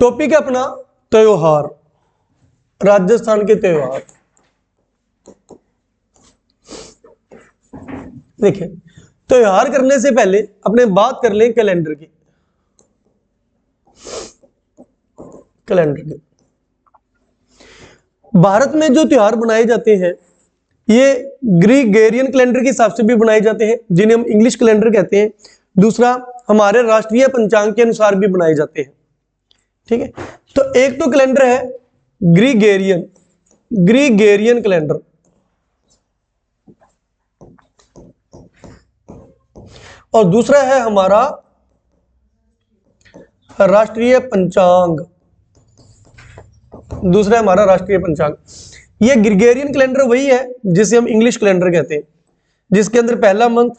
Topic है अपना त्योहार, राजस्थान के त्योहार। देखिए, त्योहार करने से पहले अपने बात कर लें कैलेंडर की। कैलेंडर की भारत में जो त्योहार बनाए जाते हैं ये ग्रीगोरियन कैलेंडर के हिसाब से भी बनाए जाते हैं, जिन्हें हम इंग्लिश कैलेंडर कहते हैं। दूसरा, हमारे राष्ट्रीय पंचांग के अनुसार भी बनाए जाते हैं। ठीक है, तो एक तो कैलेंडर है ग्रीगोरियन कैलेंडर, और दूसरा है हमारा राष्ट्रीय पंचांग। दूसरा है हमारा राष्ट्रीय पंचांग। ये ग्रीगोरियन कैलेंडर वही है जिसे हम इंग्लिश कैलेंडर कहते हैं, जिसके अंदर पहला मंथ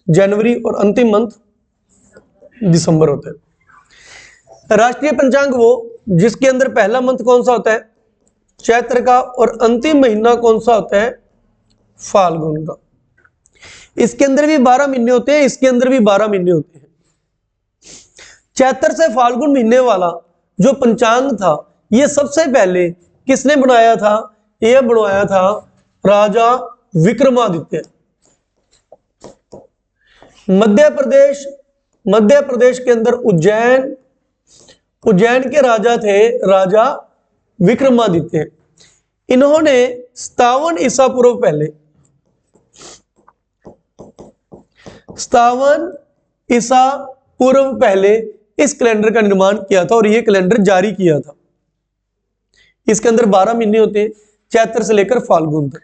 जनवरी और अंतिम मंथ दिसंबर होता है। राष्ट्रीय पंचांग वो जिसके अंदर पहला मंथ कौन सा होता है, चैत्र का, और अंतिम महीना कौन सा होता है, फाल्गुन का। इसके अंदर भी 12 महीने होते हैं, इसके अंदर भी 12 महीने होते हैं। चैत्र से फाल्गुन महीने वाला जो पंचांग था ये सबसे पहले किसने बनाया था, यह बनवाया था राजा विक्रमादित्य। मध्य प्रदेश के अंदर उज्जैन के राजा थे राजा विक्रमादित्य। इन्होंने 57 ईसा पूर्व पहले 57 ईसा पूर्व पहले इस कैलेंडर का निर्माण किया था और यह कैलेंडर जारी किया था। इसके अंदर 12 महीने होते हैं, चैत्र से लेकर फाल्गुन तक।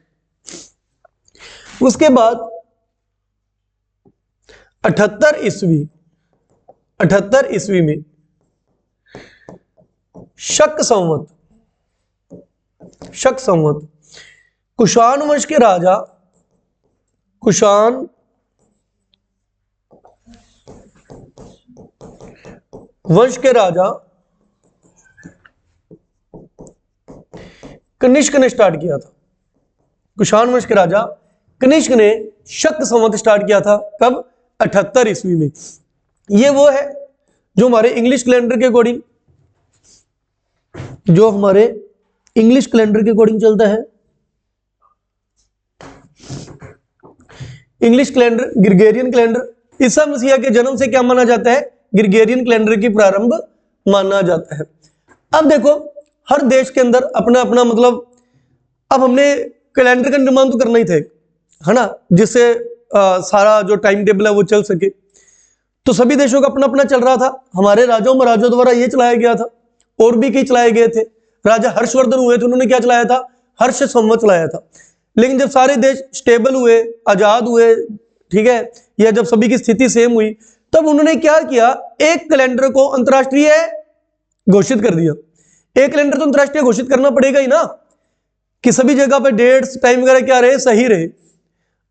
उसके बाद 78 ईस्वी में शक संवत कुषाण वंश के राजा कनिष्क ने स्टार्ट किया था। कुषाण वंश के राजा कनिष्क ने शक संवत स्टार्ट किया था। कब? 78 ईस्वी में। ये वो है जो हमारे इंग्लिश कैलेंडर के अकॉर्डिंग चलता है। English calendar Gregorian calendar. ईसा मसीह के जन्म से क्या माना जाता है, ग्रीगोरियन कैलेंडर की प्रारंभ माना जाता है। अब देखो, हर देश के अंदर अपना अपना मतलब, अब हमने कैलेंडर का निर्माण तो करना ही था, है ना, जिससे सारा जो टाइम टेबल है वो चल सके। तो सभी देशों का अपना अपना चल रहा था। हमारे राजाओं महाराजाओं द्वारा ये चलाया गया था, और भी कई चलाए गए थे। राजा हर्षवर्धन हुए थे, उन्होंने क्या चलाया था, हर्ष संवत चलाया था। लेकिन जब सारे देश स्टेबल हुए, आजाद हुए, ठीक है, या जब सभी की स्थिति सेम हुई, तब उन्होंने क्या किया, एक कैलेंडर को अंतरराष्ट्रीय घोषित कर दिया। एक कैलेंडर तो अंतरराष्ट्रीय घोषित करना पड़ेगा ही ना, कि सभी जगह पर डेट्स टाइम वगैरह क्या रहे, सही रहे।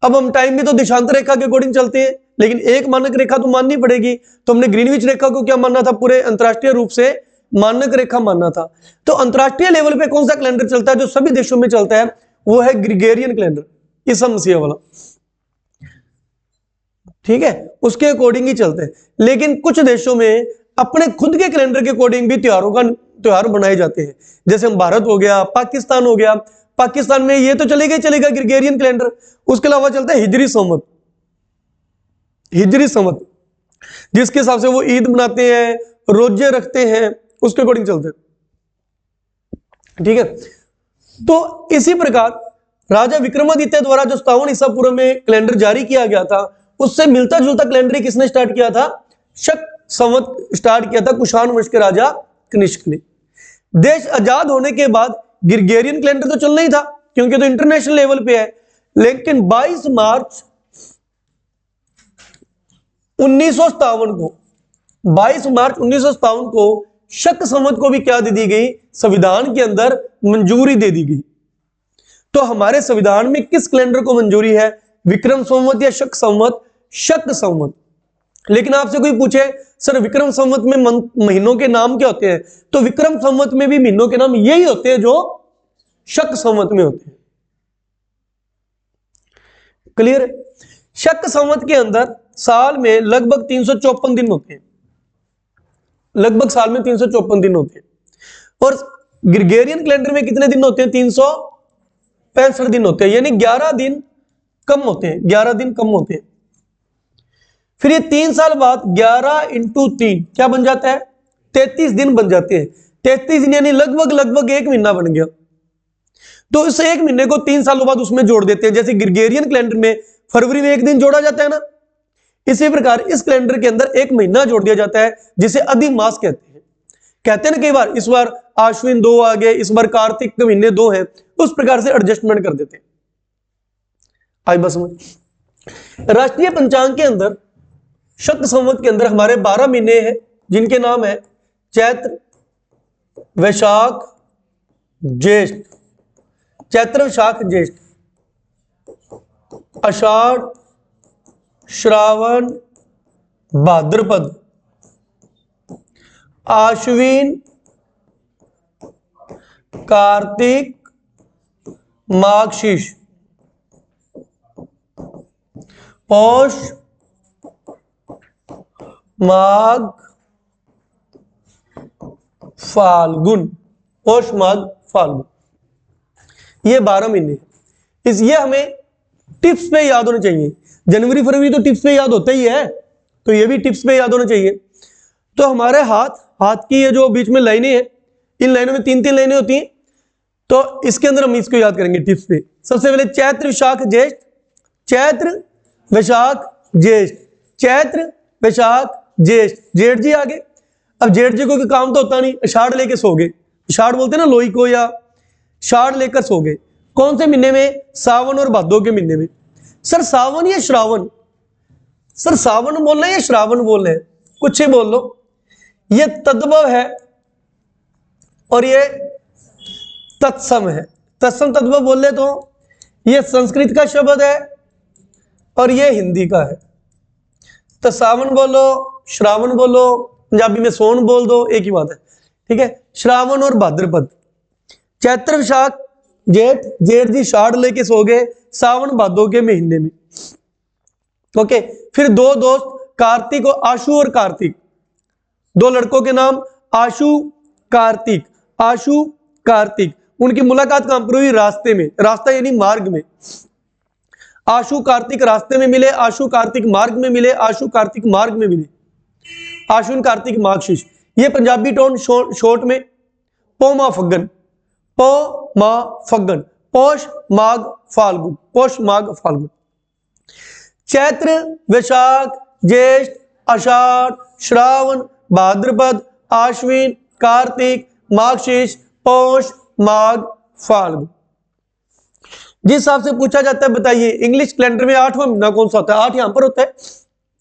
अब हम टाइम भी तो देशांतर रेखा के अकॉर्डिंग चलते हैं, लेकिन एक मानक रेखा तो माननी पड़ेगी। तो हमने ग्रीनविच रेखा को क्या मानना था, पूरे अंतरराष्ट्रीय रूप से मानक रेखा मानना था। तो अंतरराष्ट्रीय लेवल पे कौन सा कैलेंडर चलता है जो सभी देशों में चलता है, वो है ग्रीगोरियन कैलेंडर, ईसा मसीह वाला। ठीक है, उसके अकॉर्डिंग ही चलते हैं। लेकिन कुछ देशों में अपने खुद के कैलेंडर के अकॉर्डिंग भी त्योहार बनाए जाते हैं। जैसे हम भारत हो गया, पाकिस्तान हो गया। पाकिस्तान में ये तो चलेगा ग्रीगोरियन कैलेंडर। उसके अलावा चलता है हिजरी संवत, जिसके हिसाब से वो ईद मनाते हैं, रोजे रखते हैं, उसके अकॉर्डिंग चलते हैं। ठीक है, तो इसी प्रकार राजा विक्रमादित्य द्वारा जो 57 ईसा पूर्व में कैलेंडर जारी किया गया था, उससे मिलता जुलता कैलेंडर किसने स्टार्ट किया था, शक संवत स्टार्ट किया था कुषाण वंश के राजा कनिष्क ने। देश आजाद होने के बाद ग्रीगोरियन कैलेंडर तो चलना ही था, क्योंकि तो इंटरनेशनल लेवल पे है। लेकिन 22 मार्च 1957 को शक संवत को भी क्या दे दी गई, संविधान के अंदर मंजूरी दे दी गई। तो हमारे संविधान में किस कैलेंडर को मंजूरी है, विक्रम संवत या शक संवत? शक संवत। लेकिन आपसे कोई पूछे सर विक्रम संवत में महीनों के नाम क्या होते हैं, तो विक्रम संवत में भी महीनों के नाम यही होते हैं जो शक संवत में होते हैं। क्लियर है? शक संवत के अंदर साल में लगभग 354 दिन होते हैं, लगभग साल में 354 दिन होते हैं। और ग्रेगोरियन कैलेंडर में कितने दिन होते हैं? 365 दिन होते हैं, यानी 11 दिन कम होते हैं, 11 दिन कम होते हैं। फिर ये 3 साल बाद 11 × 3 क्या बन जाता है? 33 दिन बन जाते हैं। 33 दिन यानी लगभग 1 महीना बन गया। तो इस 1 महीने को 3 सालों बाद उसमें जोड़ देते हैं। जैसे ग्रेगोरियन कैलेंडर में फरवरी में 1 दिन जोड़ा जाता है ना, इसी प्रकार इस कैलेंडर के अंदर 1 महीना जोड़ दिया जाता है, जिसे अधिमास कहते हैं। कहते हैं ना कई बार इस बार आश्विन 2 आ गए, इस बार कार्तिक के महीने 2 हैं, उस प्रकार से एडजस्टमेंट कर देते हैं। आई बस समझ। राष्ट्रीय पंचांग के अंदर शक संवत के अंदर हमारे 12 महीने हैं, जिनके नाम है चैत्र, वैशाख, ज्येष्ठ, चैत्र, वैशाख, ज्येष्ठ, आषाढ़, श्रावण, भाद्रपद, आश्विन, कार्तिक, माघशीष, पौष, माघ, फाल्गुन, पौष, माघ, फाल्गुन, ये 12 महीने। ये हमें टिप्स पे याद होने चाहिए। जनवरी फरवरी तो टिप्स पे याद होता ही है, तो ये भी टिप्स पे याद होना चाहिए। तो हमारे हाथ की ये जो बीच में लाइनें हैं, इन लाइनों में 3-3 लाइनें होती हैं, तो इसके अंदर हम इसको याद करेंगे टिप्स पे। सबसे पहले चैत्र, विशाख, ज्येष्ठ, चैत्र, वैशाख, ज्येष्ठ, चैत्र, वैशाख, ज्येष्ठ, जेठ जी आगे। अब जेठ जी को काम तो होता नहीं, आषाढ़ लेके सो गए, आषाढ़ बोलते हैं ना लोई को, या शाढ़ लेकर सो गए। कौन से महीने में? सावन और भादो के महीने में। सर सावन या श्रावण? सर सावन बोल रहे हैं या श्रावण बोल रहे हैं? कुछ ही बोल लो। ये तद्भव है और ये तत्सम है। तत्सम तद्भव बोल ले तो ये संस्कृत का शब्द है और ये हिंदी का है। तो सावन बोलो, श्रावण बोलो, पंजाबी में सोन बोल दो, एक ही बात है। ठीक है, श्रावण और भाद्रपद, चैत्र, विशाख, जेठ, जेठ जी शाढ़ लेके सो गए सावन भादो के महीने में। ओके, फिर 2 दोस्त कार्तिक और आशु और कार्तिक, 2 लड़कों के नाम आशु कार्तिक, आशु कार्तिक, उनकी मुलाकात कहां पर हुई? रास्ते में। रास्ता यानी मार्ग में। आशु कार्तिक रास्ते में मिले, आशु कार्तिक मार्ग में मिले, आशु कार्तिक मार्ग में मिले, आश्विन, कार्तिक, माघशीष। ये पंजाबी टोन शॉर्ट में पौ मा फग्गन, पौ मा फग्गन, पौष, माघ, फाल्गुन, पौष, माघ, फाल्गुन। चैत्र, वैशाख, ज्येष्ठ, आषाढ़, श्रावण, भाद्रपद, आश्विन, कार्तिक, माघशीष, पौष, माघ, फाल्गुन। जिस हिसाब से पूछा जाता है बताइए इंग्लिश कैलेंडर में 8वां महीना कौन सा होता है? 8 यहां पर होता है,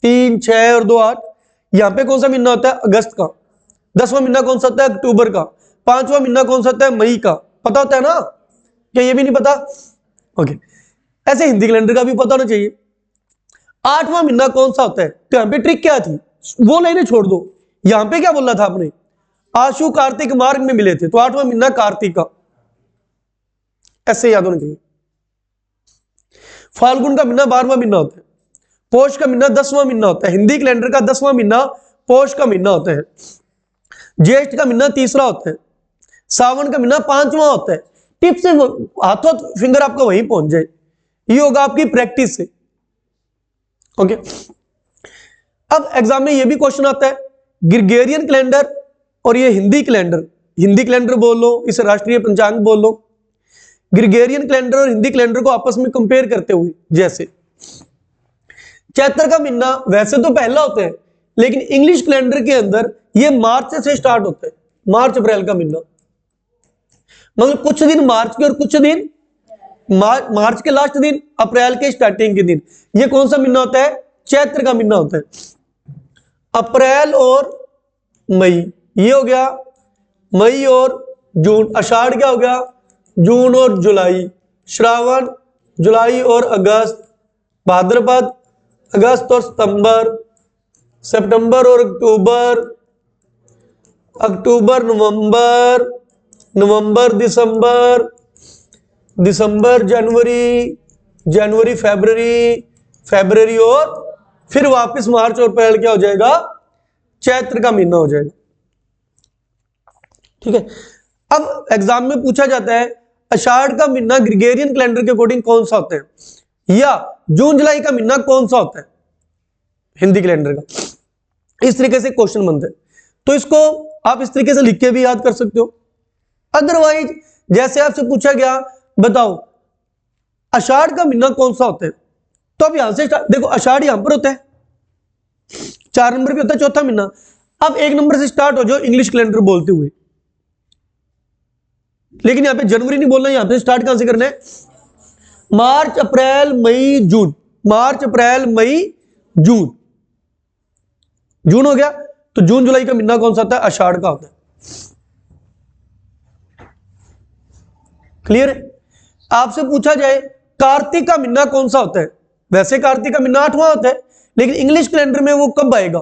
3, 6 और 2 8। यहां पे कौन सा महीना होता है? अगस्त का। 10वां महीना कौन सा होता है? अक्टूबर का। 5वां महीना कौन सा होता है? मई का। पता होता है ना? क्या ये भी नहीं पता? ओके, ऐसे हिंदी कैलेंडर का भी पता होना चाहिए। 8वां महीना कौन सा होता है? तो यहां पे ट्रिक क्या थी वो लाइनें छोड़ दो। यहां पे क्या बोला था आपने? आशु कार्तिक मार्ग में मिले थे, तो 8वां महीना कार्तिक का, ऐसे याद होना चाहिए। फाल्गुन का महीना 12वां महीना होता है। पौष का महीना 10वां महीना होता है। हिंदी कैलेंडर का 10वां महीना पौष का महीना होता है। ज्येष्ठ का महीना 3रा होता है। सावन का महीना 5वां होता है। टिप से हाथों फिंगर आपका वहीं पहुंच जाए, ये होगा आपकी प्रैक्टिस से। ओके, अब एग्जाम में ये भी क्वेश्चन आता है, ग्रेगोरियन कैलेंडर और ये हिंदी कैलेंडर, हिंदी कैलेंडर बोल लो, इसे राष्ट्रीय पंचांग बोल लो, ग्रेगोरियन कैलेंडर और हिंदी कैलेंडर को आपस में कंपेयर करते हुए, जैसे चैत्र का महीना वैसे तो पहला होता है, लेकिन इंग्लिश कैलेंडर के अंदर ये मार्च से स्टार्ट होता है, मार्च अप्रैल का महीना, मतलब कुछ दिन मार्च के और कुछ दिन मार्च के लास्ट दिन, अप्रैल के स्टार्टिंग के दिन। ये कौन सा महीना होता है? चैत्र का महीना होता है। अप्रैल और मई, ये हो गया मई और जून। आषाढ़ क्या हो गया? जून और जुलाई। श्रावण जुलाई और अगस्त। भाद्रपद अगस्त और सितंबर। सितंबर और अक्टूबर। अक्टूबर नवंबर। नवंबर दिसंबर। दिसंबर जनवरी। जनवरी फरवरी। फरवरी और फिर वापस मार्च और अप्रैल क्या हो जाएगा? चैत्र का महीना हो जाएगा। ठीक है, अब एग्जाम में पूछा जाता है आषाढ़ का महीना ग्रिगोरियन कैलेंडर के अकॉर्डिंग कौन सा होता है, या जून जुलाई का महीना कौन सा होता है हिंदी कैलेंडर का। इस तरीके से क्वेश्चन बनते हैं, तो इसको आप इस तरीके से लिख के भी याद कर सकते हो। अदरवाइज जैसे आपसे पूछा गया बताओ आषाढ़ का महीना कौन सा होता है, तो अब यहां से देखो आषाढ़ यहां पर होता है, 4 नंबर पे होता है चौथा महीना। अब 1 नंबर से स्टार्ट हो जाओ इंग्लिश कैलेंडर बोलते हुए, लेकिन यहां पे जनवरी नहीं बोलना, यहां पे स्टार्ट कहां से करना है, मार्च अप्रैल मई जून, मार्च अप्रैल मई जून, जून हो गया। तो जून जुलाई का महीना कौन सा होता है, आषाढ़ का होता है। क्लियर है। आपसे पूछा जाए कार्तिक का महीना कौन सा होता है, वैसे कार्तिक का महीना 8वां होता है, लेकिन इंग्लिश कैलेंडर में वो कब आएगा,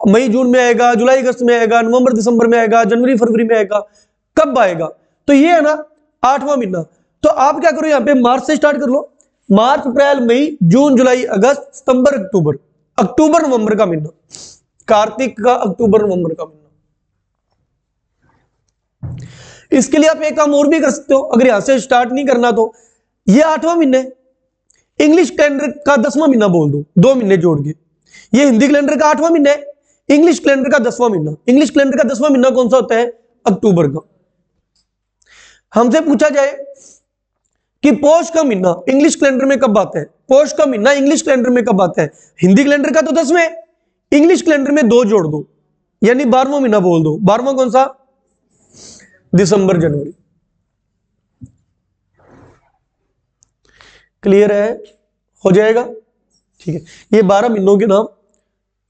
मई जून में आएगा, जुलाई अगस्त में आएगा, नवंबर दिसंबर में आएगा, जनवरी फरवरी में आएगा, कब आएगा, तो ये है ना 8वां महीना। तो आप क्या करो, यहां पे मार्च से स्टार्ट कर लो, मार्च अप्रैल मई जून जुलाई अगस्त सितंबर अक्टूबर, अक्टूबर नवंबर का महीना, कार्तिक का अक्टूबर नवंबर का महीना। इसके लिए आप एक काम और भी कर सकते हो, अगर यहां से स्टार्ट नहीं करना तो ये 8वां महीना है, इंग्लिश कैलेंडर का 10वां महीना बोल दो, 2 महीने जोड़ के। ये हिंदी कैलेंडर का 8वां महीना है, इंग्लिश कैलेंडर का 10वां महीना। इंग्लिश कैलेंडर का 10वां महीना कौन सा होता है, अक्टूबर का। हमसे पूछा जाए कि पौष का महीना इंग्लिश कैलेंडर में कब आता है, पौष का महीना इंग्लिश कैलेंडर में कब आता है, हिंदी कैलेंडर का तो 10वें है, इंग्लिश कैलेंडर में 2 जोड़ दो, यानी 12वां महीना बोल दो। 12वां कौन सा, दिसंबर जनवरी। क्लियर है, हो जाएगा, ठीक है। ये 12 महीनों के नाम,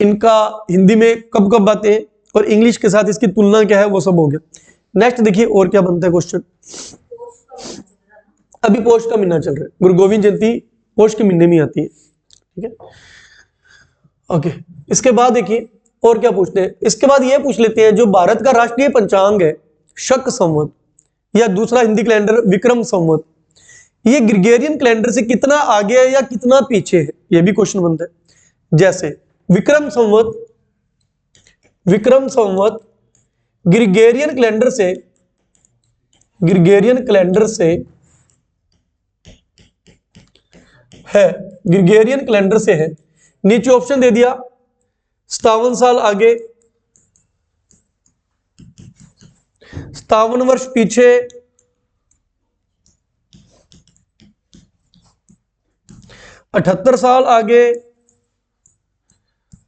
इनका हिंदी में कब कब आते हैं और इंग्लिश के साथ इसकी तुलना क्या है, वो सब हो गया। नेक्स्ट देखिए और क्या बनता है क्वेश्चन। अभी पौष का महीना चल रहा है, गुरु गोविंद जयंती पौष के महीने में आती है, ठीक है। ओके, इसके बाद देखिए और क्या पूछते हैं। इसके बाद ये पूछ लेते हैं जो भारत का राष्ट्रीय पंचांग है शक संवत, या दूसरा हिंदी कैलेंडर विक्रम संवत, ये ग्रिगोरियन कैलेंडर से कितना आगे है या कितना पीछे है, ये भी क्वेश्चन बनता है। जैसे विक्रम संवत ग्रिगोरियन कैलेंडर से है, नीचे ऑप्शन दे दिया 57 साल आगे, 57 वर्ष पीछे, 78 साल आगे,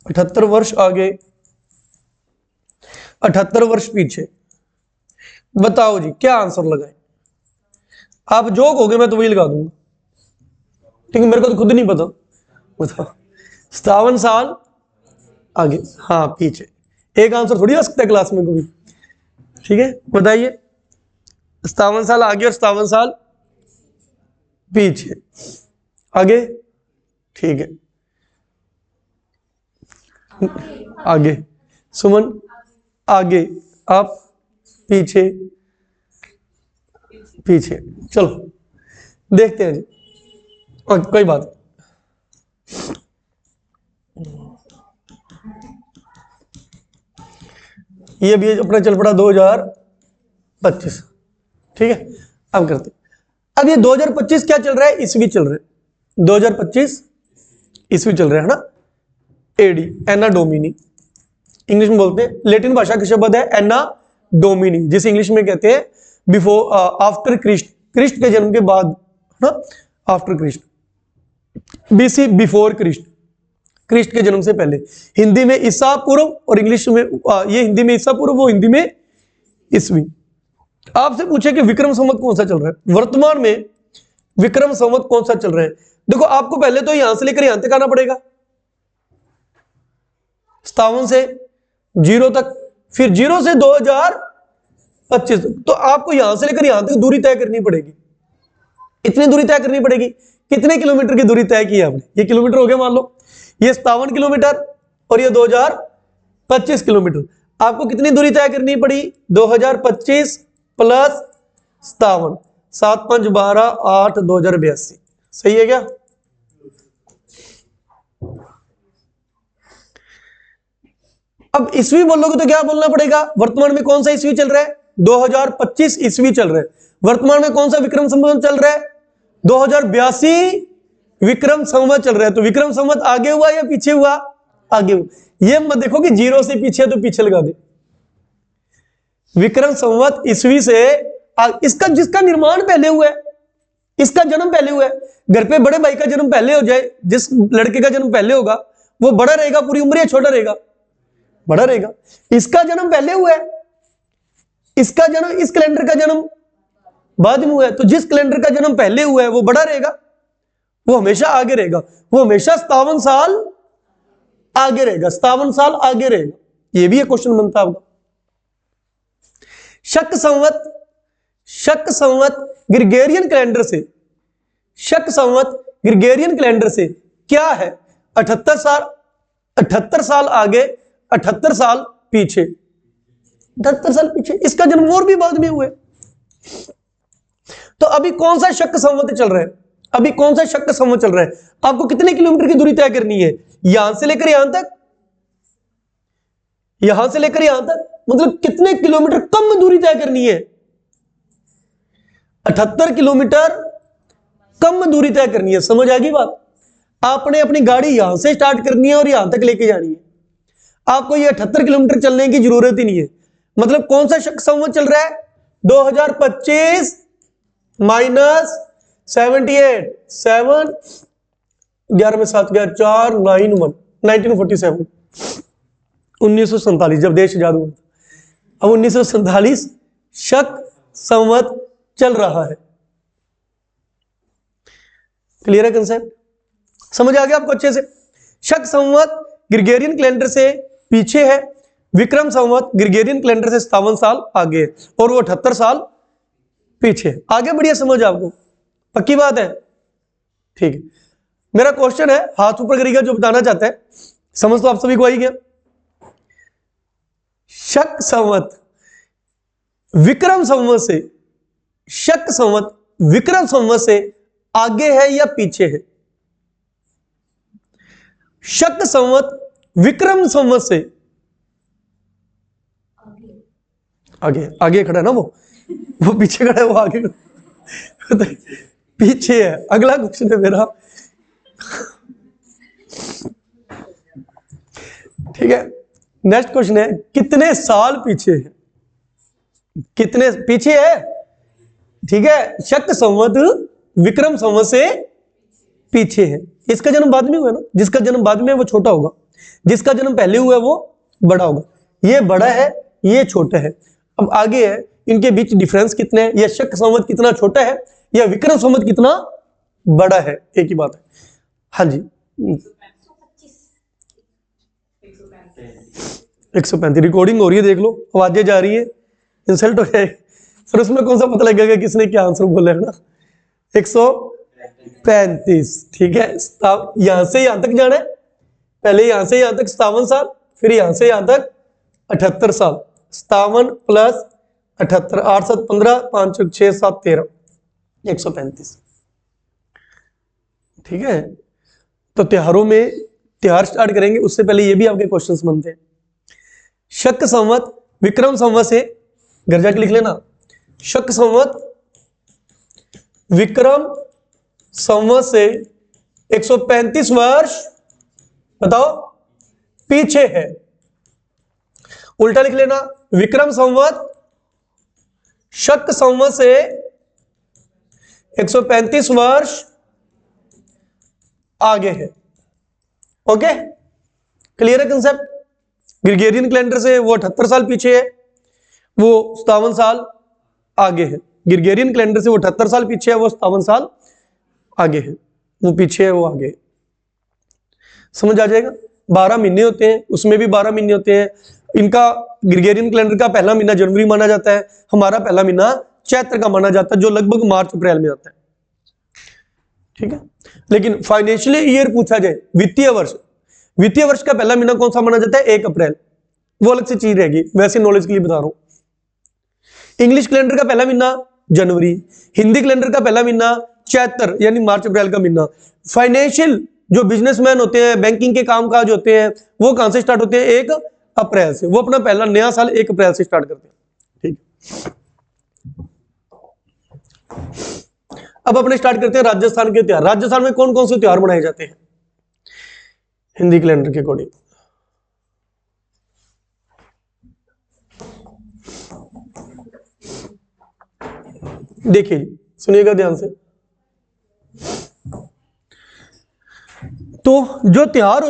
78 वर्ष आगे, 78 वर्ष पीछे। बताओ जी क्या आंसर लगाए। आप जो कहोगे मैं तो वही लगा दूंगा, ठीक है, मेरे को तो खुद नहीं पता। बताओ 57 साल आगे, हाँ पीछे, एक आंसर थोड़ी आ सकता है क्लास में कभी, ठीक है। बताइए 57 साल आगे और 57 साल पीछे, आगे, ठीक है, आगे, सुमन आगे, आप पीछे, पीछे, चलो देखते हैं जी, कोई बात। ये भी अपना चल पड़ा 2025, ठीक है। अब करते, अब ये 2025 क्या चल रहा है, ईस्वी चल रहा है, 2025 ईस्वी चल रहा है ना, एडी, एना डोमिनी इंग्लिश में बोलते हैं, लेटिन भाषा का शब्द है एना डोमिनी, जिसे इंग्लिश में कहते हैं बिफोर, आफ्टर क्रिस्ट, क्रिस्ट के जन्म के बाद ना, after Christ, BC before Christ, Christ के जन्म से पहले। हिंदी में ईसा पूर्व और इंग्लिश में ये हिंदी में ईसा पूर्व, वो हिंदी में ईस्वी। आपसे पूछे कि विक्रम संवत कौन सा चल रहा है, वर्तमान में विक्रम संवत कौन सा चल रहा है। देखो आपको पहले तो यहां से लेकर यहां तक आना पड़ेगा, 57 से 0 तक, फिर 0 से 2025 तक, तो आपको यहां से लेकर यहां तक दूरी तय करनी पड़ेगी। इतनी दूरी तय करनी पड़ेगी, कितने किलोमीटर की दूरी तय की आपने, ये किलोमीटर हो गया, मान लो ये 57 किलोमीटर और ये 2025 किलोमीटर, आपको कितनी दूरी तय करनी पड़ी, 2025 प्लस 57, 7 5 12 8 2082, सही है क्या। अब ईस्वी बोलोगे तो क्या बोलना पड़ेगा, वर्तमान में कौन सा ईस्वी चल रहा है, 2025 ईस्वी चल रहा है। वर्तमान में कौन सा विक्रम संवत चल रहा है? 2082 विक्रम संवत चल रहा है। तो विक्रम संवत आगे हुआ या पीछे हुआ? आगे हुआ। ये मत देखो कि 0 से पीछे है तो पीछे लगा दे। विक्रम संवत ईस्वी से इसका जिसका निर्माण पहले हुआ है, इसका जन्म पहले हुआ है। घर पे बड़े भाई का जन्म पहले हो जाए, जिस लड़के का जन्म पहले होगा वो बड़ा रहेगा पूरी उम्र या छोटा रहेगा? बड़ा रहेगा। इसका जन्म पहले हुआ है, इसका जन्म, इस कैलेंडर का जन्म बाद में हुआ है। तो जिस कैलेंडर का जन्म पहले हुआ है वो बड़ा रहेगा, वो हमेशा आगे रहेगा, वो हमेशा 57 साल आगे रहेगा, 57 साल आगे रहेगा। ये भी एक क्वेश्चन बनता है आपका। शक संवत ग्रिगोरियन कैलेंडर से, शक संवत ग्रिगोरियन कैलेंडर से क्या है? 78 साल आगे, 78 साल पीछे, 78 साल पीछे। इसका जन्म और भी बाद में हुए। तो अभी कौन सा शक संवत चल रहा है? अभी कौन सा शक संवत चल रहा है? आपको कितने किलोमीटर की दूरी तय करनी है? यहां से लेकर यहां तक, यहां से लेकर यहां तक, मतलब कितने किलोमीटर कम दूरी तय करनी है? 78 किलोमीटर कम दूरी तय करनी है। समझ आ गई बात? आपने अपनी गाड़ी यहां से स्टार्ट करनी है और यहां तक लेके जानी है। आपको ये 78 किलोमीटर चलने की जरूरत ही नहीं है। मतलब कौन सा शक संवत चल रहा है? 2025 माइनस 78, 7 11 में 7 गया 4 9 1 1947, 1947 जब देश आजाद हुआ। अब 1947 शक संवत चल रहा है। क्लियर है कंसेप्ट? समझ आ गया आपको अच्छे से? शक संवत ग्रिगोरियन कैलेंडर से पीछे है, विक्रम संवत ग्रिगोरियन कैलेंडर से 57 साल आगे है, और वो 78 साल पीछे है। आगे बढ़िया, समझ आपको? पक्की बात है? ठीक है। मेरा क्वेश्चन है, हाथ ऊपर करिएगा जो बताना चाहता है। समझ तो आप सभी को आई गया। शक संवत विक्रम संवत से, शक संवत विक्रम संवत से आगे है या पीछे है? शक संवत विक्रम संवत से आगे, आगे खड़ा है ना, वो पीछे खड़ा है, वो आगे पीछे है। अगला क्वेश्चन है मेरा, ठीक है। नेक्स्ट क्वेश्चन है, कितने साल पीछे है? कितने पीछे है? ठीक है। शक संवत विक्रम संवत से पीछे है। इसका जन्म बाद में हुआ ना, जिसका जन्म बाद में है वो छोटा होगा, जिसका जन्म पहले हुआ है वो बड़ा होगा। ये बड़ा है, ये छोटा है। अब आगे है, इनके बीच डिफरेंस कितने हैं, या शक संवत कितना छोटा है या विक्रम संवत कितना बड़ा है, एक ही बात है। हाँ जी, 135 रिकॉर्डिंग हो रही है, देख लो, आवाजें जा रही है, इंसल्ट हो जाएगी फिर उसमें कौन सा पता लगेगा किसने क्या आंसर बोला है ना। 135, ठीक है। यहां से यहां तक जाना है, पहले यहां से यहां तक 57 साल, फिर यहां से यहां तक 78 साल। 57 प्लस 78, 8 7 15, 5 6 7 13, 135। ठीक है। तो त्योहारों में, त्योहार स्टार्ट करेंगे उससे पहले ये भी आपके क्वेश्चंस बनते हैं। शक संवत विक्रम संवत से, घर जाके लिख लेना, शक संवत विक्रम संवत से 135 वर्ष बताओ पीछे है। उल्टा लिख लेना, विक्रम संवत शक संवत से 135 वर्ष आगे है। ओके, क्लियर है कंसेप्ट? ग्रिगोरियन कैलेंडर से वो 78 साल पीछे है, वो 57 साल आगे है। ग्रिगोरियन कैलेंडर से वो 78 साल पीछे है, वो 57 साल आगे है। वो पीछे है, वो आगे है। समझ आ जाएगा? 12 महीने होते हैं, उसमें भी 12 महीने होते हैं। इनका ग्रिगोरियन कैलेंडर का पहला महीना जनवरी माना जाता है, हमारा पहला महीना चैत्र का माना जाता है, जो लगभग मार्च अप्रैल में आता है। ठीक है। लेकिन फाइनेंशियल ईयर पूछा जाए, वित्तीय वर्ष, वित्तीय वर्ष का पहला महीना कौन सा माना जाता है? 1 अप्रैल। वो अलग से चीज रहेगी, वैसे नॉलेज के लिए बता रहा हूं। इंग्लिश कैलेंडर का पहला महीना जनवरी, हिंदी कैलेंडर का पहला महीना चैत्र यानी मार्च अप्रैल का महीना। फाइनेंशियल जो बिजनेसमैन होते हैं, बैंकिंग के कामकाज होते हैं, वो कहां से स्टार्ट होते हैं? 1 अप्रैल से। वो अपना पहला नया साल 1 अप्रैल से स्टार्ट करते हैं। ठीक है। अब अपने स्टार्ट करते हैं राजस्थान के त्योहार। राजस्थान में कौन कौन से त्योहार मनाए जाते हैं हिंदी कैलेंडर के अकॉर्डिंग? देखिए सुनिएगा ध्यान से। तो जो त्योहार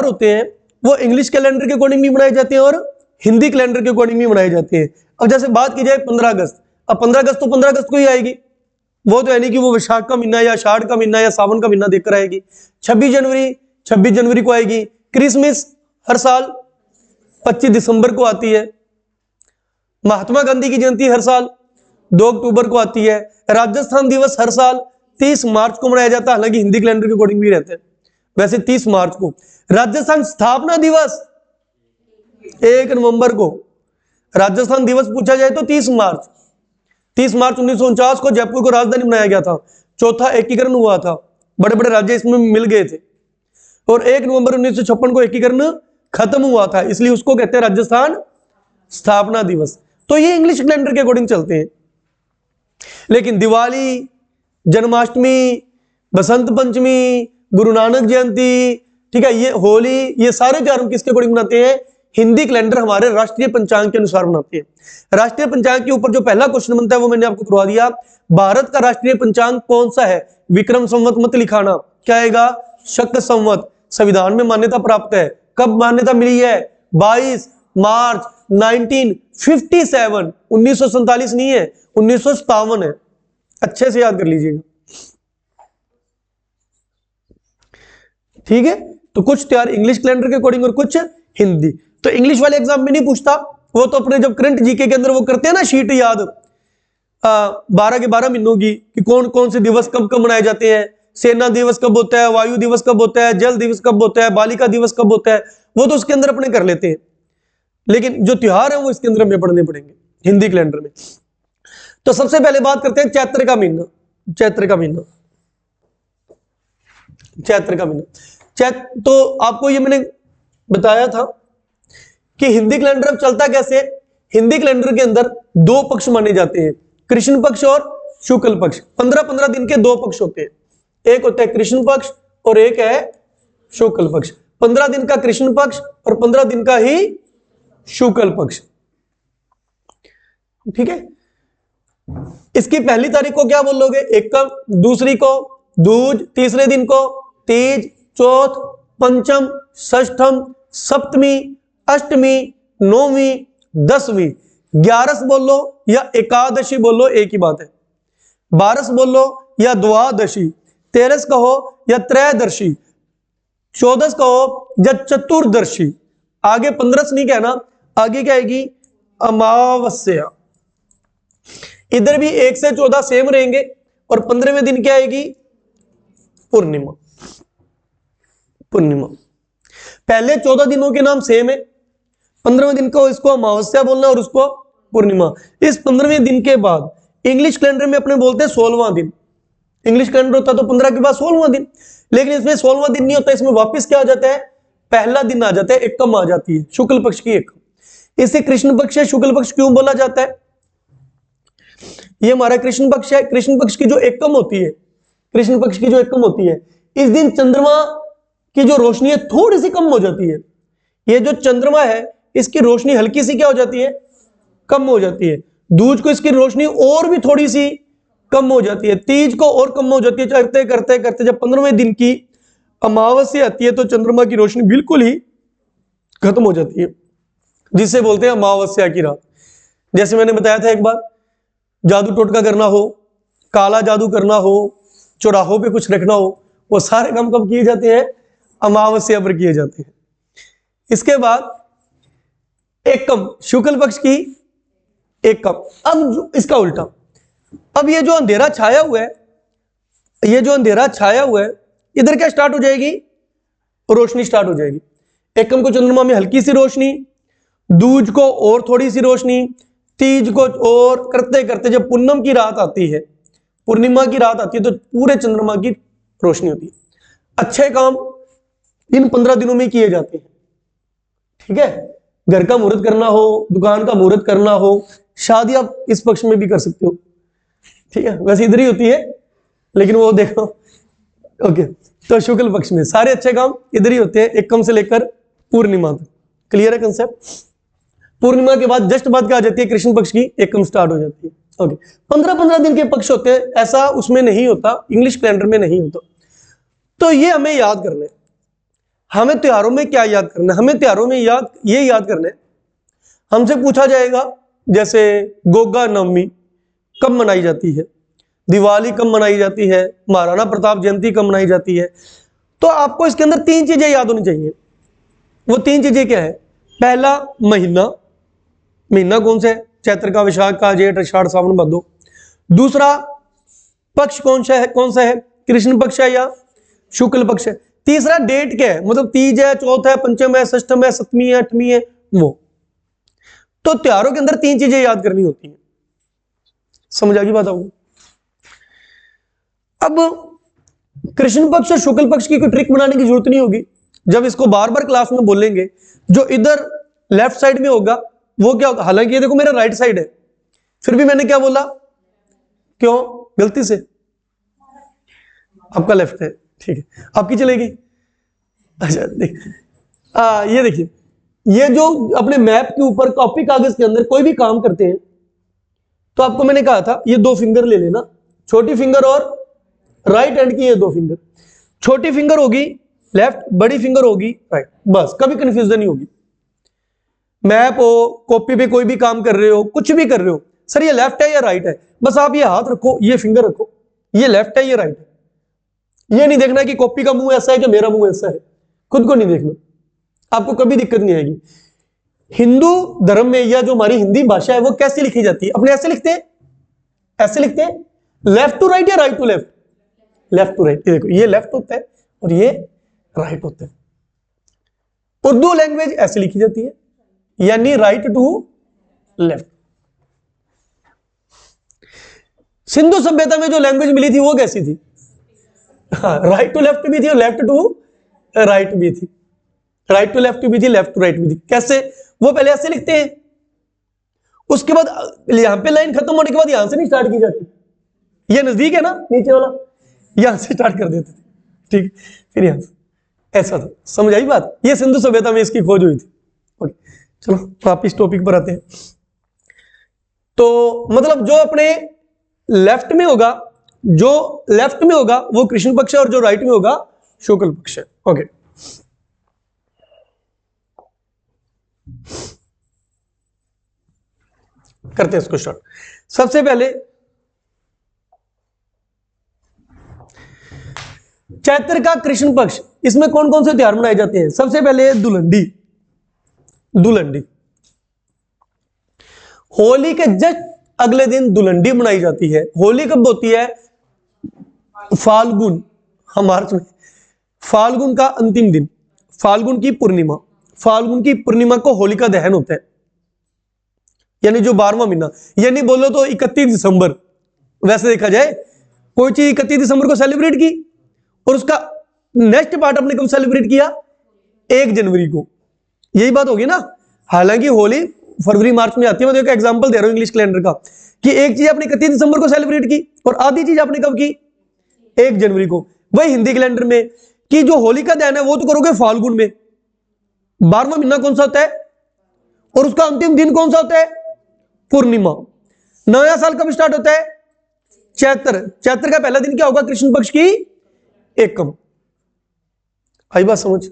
होते हैं वो इंग्लिश कैलेंडर के अकॉर्डिंग भी मनाए जाते हैं और हिंदी कैलेंडर के अकॉर्डिंग भी मनाए जाते हैं। अब जैसे बात की जाए 15 अगस्त, अब 15 अगस्त तो 15 अगस्त को ही आएगी, वो तो है नहीं कि वो वैशाख का महीना या आषाढ़ का महीना या सावन का महीना देखकर आएगी। 26 जनवरी को आएगी। क्रिसमस हर साल 25 दिसंबर को आती है। महात्मा गांधी की जयंती हर साल 2 अक्टूबर को आती है। राजस्थान दिवस हर साल 30 मार्च को मनाया जाता है, हालांकि हिंदी कैलेंडर के अकॉर्डिंग भी रहते हैं वैसे 30 मार्च को। राजस्थान स्थापना दिवस 1 नवंबर को। राजस्थान दिवस पूछा जाए तो 30 मार्च 1949 को जयपुर को राजधानी बनाया गया था। चौथा एकीकरण हुआ था, बड़े बड़े राज्य इसमें मिल गए थे। और 1 नवंबर 1956 को एकीकरण खत्म हुआ था, इसलिए उसको कहते हैं राजस्थान स्थापना दिवस। तो ये इंग्लिश कैलेंडर के अकॉर्डिंग चलते हैं। लेकिन दिवाली, जन्माष्टमी, बसंत पंचमी, गुरु नानक जयंती, ठीक है, ये होली, ये सारे त्योहार हम किसके अकॉर्डिंग मनाते हैं? हिंदी कैलेंडर हमारे राष्ट्रीय पंचांग के अनुसार बनाते हैं। राष्ट्रीय पंचांग के ऊपर जो पहला क्वेश्चन बनता है वो मैंने आपको करवा दिया। भारत का राष्ट्रीय पंचांग कौन सा है? विक्रम संवत मत लिखाना, क्या आएगा? शक संवत। संविधान में मान्यता प्राप्त है। कब मान्यता मिली है? 22 मार्च 1957। 1947 नहीं है, 1957 है। अच्छे से याद कर लीजिएगा, ठीक है। तो कुछ त्योहार इंग्लिश कैलेंडर के अकॉर्डिंग और कुछ हिंदी। तो इंग्लिश वाले एग्जाम में नहीं पूछता, वो तो अपने जब करंट जीके के अंदर वो करते हैं ना शीट याद 12 के 12 महीनों की, कि कौन कौन से दिवस कब कब मनाए जाते हैं। सेना दिवस कब होता है, वायु दिवस कब होता है, जल दिवस कब होता है, बालिका दिवस कब होता है, वो तो उसके अंदर अपने कर लेते हैं। लेकिन जो त्योहार है वो इसके अंदर हमें पढ़ने पड़ेंगे हिंदी कैलेंडर में। तो सबसे पहले बात करते हैं चैत्र का महीना। चैत्र का महीना तो आपको ये मैंने बताया था कि हिंदी कैलेंडर अब चलता कैसे। हिंदी कैलेंडर के अंदर 2 पक्ष माने जाते हैं, कृष्ण पक्ष और शुक्ल पक्ष। 15-15 दिन के 2 पक्ष होते हैं, एक होता है कृष्ण पक्ष और एक है शुक्ल पक्ष। 15 दिन का कृष्ण पक्ष और 15 दिन का ही शुक्ल पक्ष, ठीक है। इसकी पहली तारीख को क्या बोलोगे? एकम, दूसरी को दूज, तीसरे दिन को तीज, चौथ, पंचम, षष्ठम, सप्तमी, अष्टमी, नौवीं, 10वीं। 11 बोलो या एकादशी बोलो, एक ही बात है। 12 बोलो या द्वादशी, 13 कहो या त्रयोदशी, 14 कहो या चतुर्दशी। आगे 15 नहीं कहना, आगे क्या आएगी? अमावस्या। इधर भी 1 से 14 सेम रहेंगे और 15वें दिन क्या आएगी? पूर्णिमा। पहले 14 दिनों के नाम सेम है, 15वें दिन को इसको अमावस्या बोलना और उसको पूर्णिमा। इस 15वें दिन के बाद इंग्लिश कैलेंडर में अपने बोलते हैं 16वां दिन। इंग्लिश कैलेंडर होता तो 15 के बाद 16वां दिन, लेकिन इसमें 16वां दिन नहीं होता, इसमें वापस क्या आ जाता है? पहला दिन आ जाता है, एकम आ जाती है, शुक्ल पक्ष की एकम। इसे कृष्ण पक्ष या शुक्ल पक्ष क्यों बोला जाता है? ये हमारा कृष्ण पक्ष है। कृष्ण पक्ष की जो एकम होती है, इस दिन चंद्रमा की जो रोशनी है थोड़ी सी कम हो जाती है। ये जो चंद्रमा है इसकी रोशनी हल्की सी क्या हो जाती है? कम हो जाती है। दूज को इसकी रोशनी और भी थोड़ी सी कम हो जाती है, तीज को और कम हो जाती है। करते करते करते जब 15वें दिन की अमावस्या आती है तो चंद्रमा की रोशनी बिल्कुल ही खत्म हो जाती है, जिसे बोलते हैं अमावस्या की रात। जैसे मैंने बताया था एक बार, जादू टोटका करना हो, काला जादू करना हो, चौराहों पे कुछ रखना हो, वो सारे काम कब किए जाते हैं? अमावस्या पर किए जाते हैं। इसके बाद एकम, शुक्ल पक्ष की एकम। अब इसका उल्टा, अब ये जो अंधेरा छाया हुआ है, इधर क्या स्टार्ट हो जाएगी? रोशनी स्टार्ट हो जाएगी। एकम को चंद्रमा में हल्की सी रोशनी, दूज को और थोड़ी सी रोशनी, तीज को और करते करते जब पूर्णिमा की रात आती है तो पूरे चंद्रमा की रोशनी होती है। अच्छे काम इन 15 दिनों में किए जाते हैं, ठीक है। घर का मुहूर्त करना हो, दुकान का मुहूर्त करना हो, शादी आप इस पक्ष में भी कर सकते हो, ठीक है, वैसे इधर ही होती है लेकिन वो देखो, ओके। तो शुक्ल पक्ष में सारे अच्छे काम इधर ही होते हैं, एकम से लेकर पूर्णिमा तक। क्लियर है कंसेप्ट? पूर्णिमा के बाद जस्ट बाद क्या आ जाती है, कृष्ण पक्ष की एकम स्टार्ट हो जाती है। ओके, 15-15 दिन के पक्ष होते हैं, ऐसा उसमें नहीं होता, इंग्लिश कैलेंडर में नहीं होता। तो ये हमें याद करना है। हमें त्योहारों में क्या याद करना है? हमें त्योहारों में ये याद करना है, हमसे पूछा जाएगा जैसे गोगा नवमी कब मनाई जाती है, दिवाली कब मनाई जाती है, महाराणा प्रताप जयंती कब मनाई जाती है। तो आपको इसके अंदर 3 चीजें याद होनी चाहिए। वो 3 चीजें क्या है? पहला महीना, महीना कौन सा है? चैत्र का, वैशाख का, जेठ, आषाढ़, सावन, भादो। दूसरा पक्ष कौन सा है? कृष्ण पक्ष है या शुक्ल पक्ष है। तीसरा डेट क्या है, मतलब तीज है, चौथ है, पंचम है, षष्ठम है, सप्तमी है, अष्टमी है, वो। तो त्योहारों के अंदर 3 चीजें याद करनी होती हैं। समझ आ गई बात आपको? अब कृष्ण पक्ष और शुक्ल पक्ष की कोई ट्रिक बनाने की जरूरत नहीं होगी। जब इसको बार बार क्लास में बोलेंगे, जो इधर लेफ्ट साइड में होगा वो क्या होगा? हालांकि ये देखो मेरा राइट साइड है, फिर भी मैंने क्या बोला? क्यों? गलती से आपका लेफ्ट है, ठीक है, आपकी चलेगी। अच्छा देख, ये देखिए, ये जो अपने मैप के ऊपर कॉपी कागज के अंदर कोई भी काम करते हैं, तो आपको मैंने कहा था ये 2 फिंगर ले लेना, छोटी फिंगर और राइट हैंड की ये 2 फिंगर। छोटी फिंगर होगी लेफ्ट, बड़ी फिंगर होगी राइट, बस, कभी कंफ्यूजन नहीं होगी। मैप हो, कॉपी पे कोई भी काम कर रहे हो, कुछ भी कर रहे हो, सर ये लेफ्ट है या राइट है, बस आप ये हाथ रखो, ये फिंगर रखो, ये लेफ्ट है ये राइट है। ये नहीं देखना कि कॉपी का मुंह ऐसा है कि मेरा मुंह ऐसा है, खुद को नहीं देखना, आपको कभी दिक्कत नहीं आएगी। हिंदू धर्म में या जो हमारी हिंदी भाषा है वो कैसे लिखी जाती है? अपने ऐसे लिखते हैं, ऐसे लिखते हैं, लेफ्ट टू राइट या right to left? Left to right. ये देखो, ये लेफ्ट होता है और ये राइट होता है। उर्दू लैंग्वेज ऐसे लिखी जाती है, यानी राइट टू लेफ्ट। सिंधु सभ्यता में जो लैंग्वेज मिली थी वो कैसी थी? हाँ, राइट टू लेफ्ट भी थी और लेफ्ट टू राइट भी थी, राइट टू लेफ्ट भी थी, लेफ्ट टू राइट भी थी। कैसे? वो पहले ऐसे लिखते हैं, उसके बाद यहां पे लाइन खत्म होने के बाद यहां से नहीं स्टार्ट की जाती, ये नजदीक है ना नीचे वाला, यहां से स्टार्ट कर देते थे, ठीक, फिर यहां से, ऐसा था। समझ आई बात? ये सिंधु सभ्यता में इसकी खोज हुई थी। ओके, चलो वापिस टॉपिक पर आते हैं। तो मतलब जो अपने लेफ्ट में होगा, जो लेफ्ट में होगा वो कृष्ण पक्ष है और जो राइट में होगा शुक्ल पक्ष है। ओके, करते हैं इसको स्टार्ट। सबसे पहले चैत्र का कृष्ण पक्ष, इसमें कौन कौन से त्योहार मनाए जाते हैं? सबसे पहले दुलंडी। दुलंडी होली के जस्ट अगले दिन दुलंडी मनाई जाती है। होली कब होती है? फाल्गुन, हम मार्च में, फाल्गुन का अंतिम दिन, फाल्गुन की पूर्णिमा, फाल्गुन की पूर्णिमा को होलिका दहन होता है, यानी जो 12वां महीना, यानी बोलो तो 31 दिसंबर। वैसे देखा जाए कोई चीज 31 दिसंबर को सेलिब्रेट की और उसका नेक्स्ट पार्ट अपने कब सेलिब्रेट किया? 1 जनवरी को, यही बात होगी ना। हालांकि होली फरवरी मार्च में आती है, मैं देखो एग्जांपल दे रहा हूं इंग्लिश कैलेंडर का, कि एक चीज आपने 31 दिसंबर को सेलिब्रेट की और आधी चीज आपने कब की? 1 जनवरी को। वही हिंदी कैलेंडर में कि जो होलिका दहन है वो तो करोगे फाल्गुन में, 12वां महीना कौन सा होता है और उसका अंतिम दिन कौन सा होता है? पूर्णिमा। नया साल कब स्टार्ट होता है? चैत्र। चैत्र का पहला दिन क्या होगा? कृष्ण पक्ष की एकम। आई बात समझ?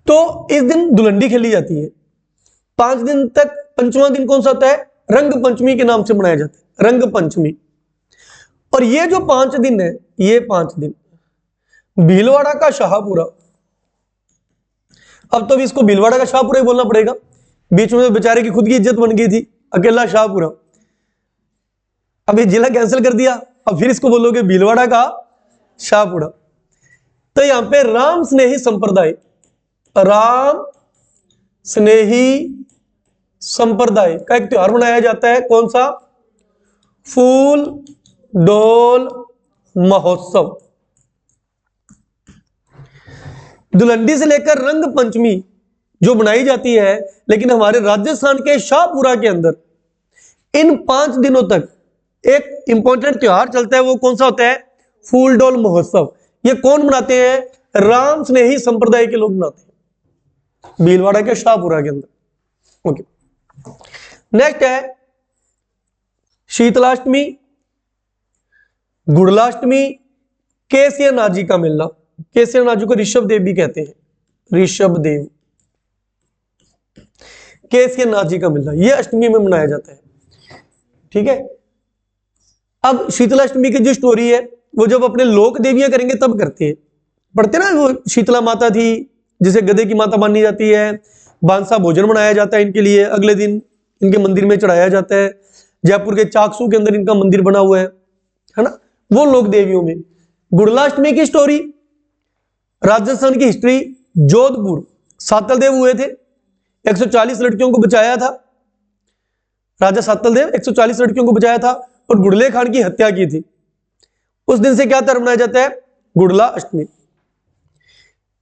तो इस दिन दुलंडी खेली जाती है 5 दिन तक। 5वां दिन कौन सा होता है? रंग पंचमी के नाम से मनाया जाता है, रंग पंचमी। और ये जो 5 दिन है, ये 5 दिन भीलवाड़ा का शाहपुरा, अब तो इसको भीलवाड़ा का शाहपुरा ही बोलना पड़ेगा, बीच में तो बेचारे की खुद की इज्जत बन गई थी, अकेला शाहपुरा। अब ये जिला कैंसिल कर दिया, अब फिर इसको बोलोगे भीलवाड़ा का शाहपुरा। तो यहां पे राम स्नेही संप्रदाय, राम स्नेही संप्रदाय का एक त्योहार मनाया जाता है। कौन सा? फूल डोल महोत्सव। दुलंडी से लेकर रंग पंचमी जो बनाई जाती है, लेकिन हमारे राजस्थान के शाहपुरा के अंदर इन 5 दिनों तक एक इंपॉर्टेंट त्योहार चलता है। वो कौन सा होता है? फूलडोल महोत्सव। ये कौन मनाते हैं? राम स्नेही संप्रदाय के लोग मनाते हैं, भीलवाड़ा के शाहपुरा के अंदर। ओके, नेक्स्ट है शीतलाष्टमी, गुड़लाष्टमी, केसिया नाजी का मेला। केसिया नाजी को ऋषभ देव भी कहते हैं, ऋषभ देव। केसिया नाजी का मेला ये अष्टमी में मनाया जाता है, ठीक है। अब शीतलाष्टमी की जो स्टोरी है वो जब अपने लोक देवियां करेंगे तब करते हैं, पढ़ते ना। वो शीतला माता थी जिसे गधे की माता मानी जाती है, बांसा भोजन बनाया जाता है इनके लिए, अगले दिन इनके मंदिर में चढ़ाया जाता है। जयपुर के चाकसू के अंदर इनका मंदिर बना हुआ है ना, वो लोक देवियों में। गुड़लाष्टमी की स्टोरी, राजस्थान की हिस्ट्री, जोधपुर सातल देव हुए थे, 140 लड़कियों को बचाया था राजा सातल देव, 140 लड़कियों को बचाया था और गुड़ले खान की हत्या की थी। उस दिन से क्या त्योहार मनाया जाता है? गुड़ला अष्टमी।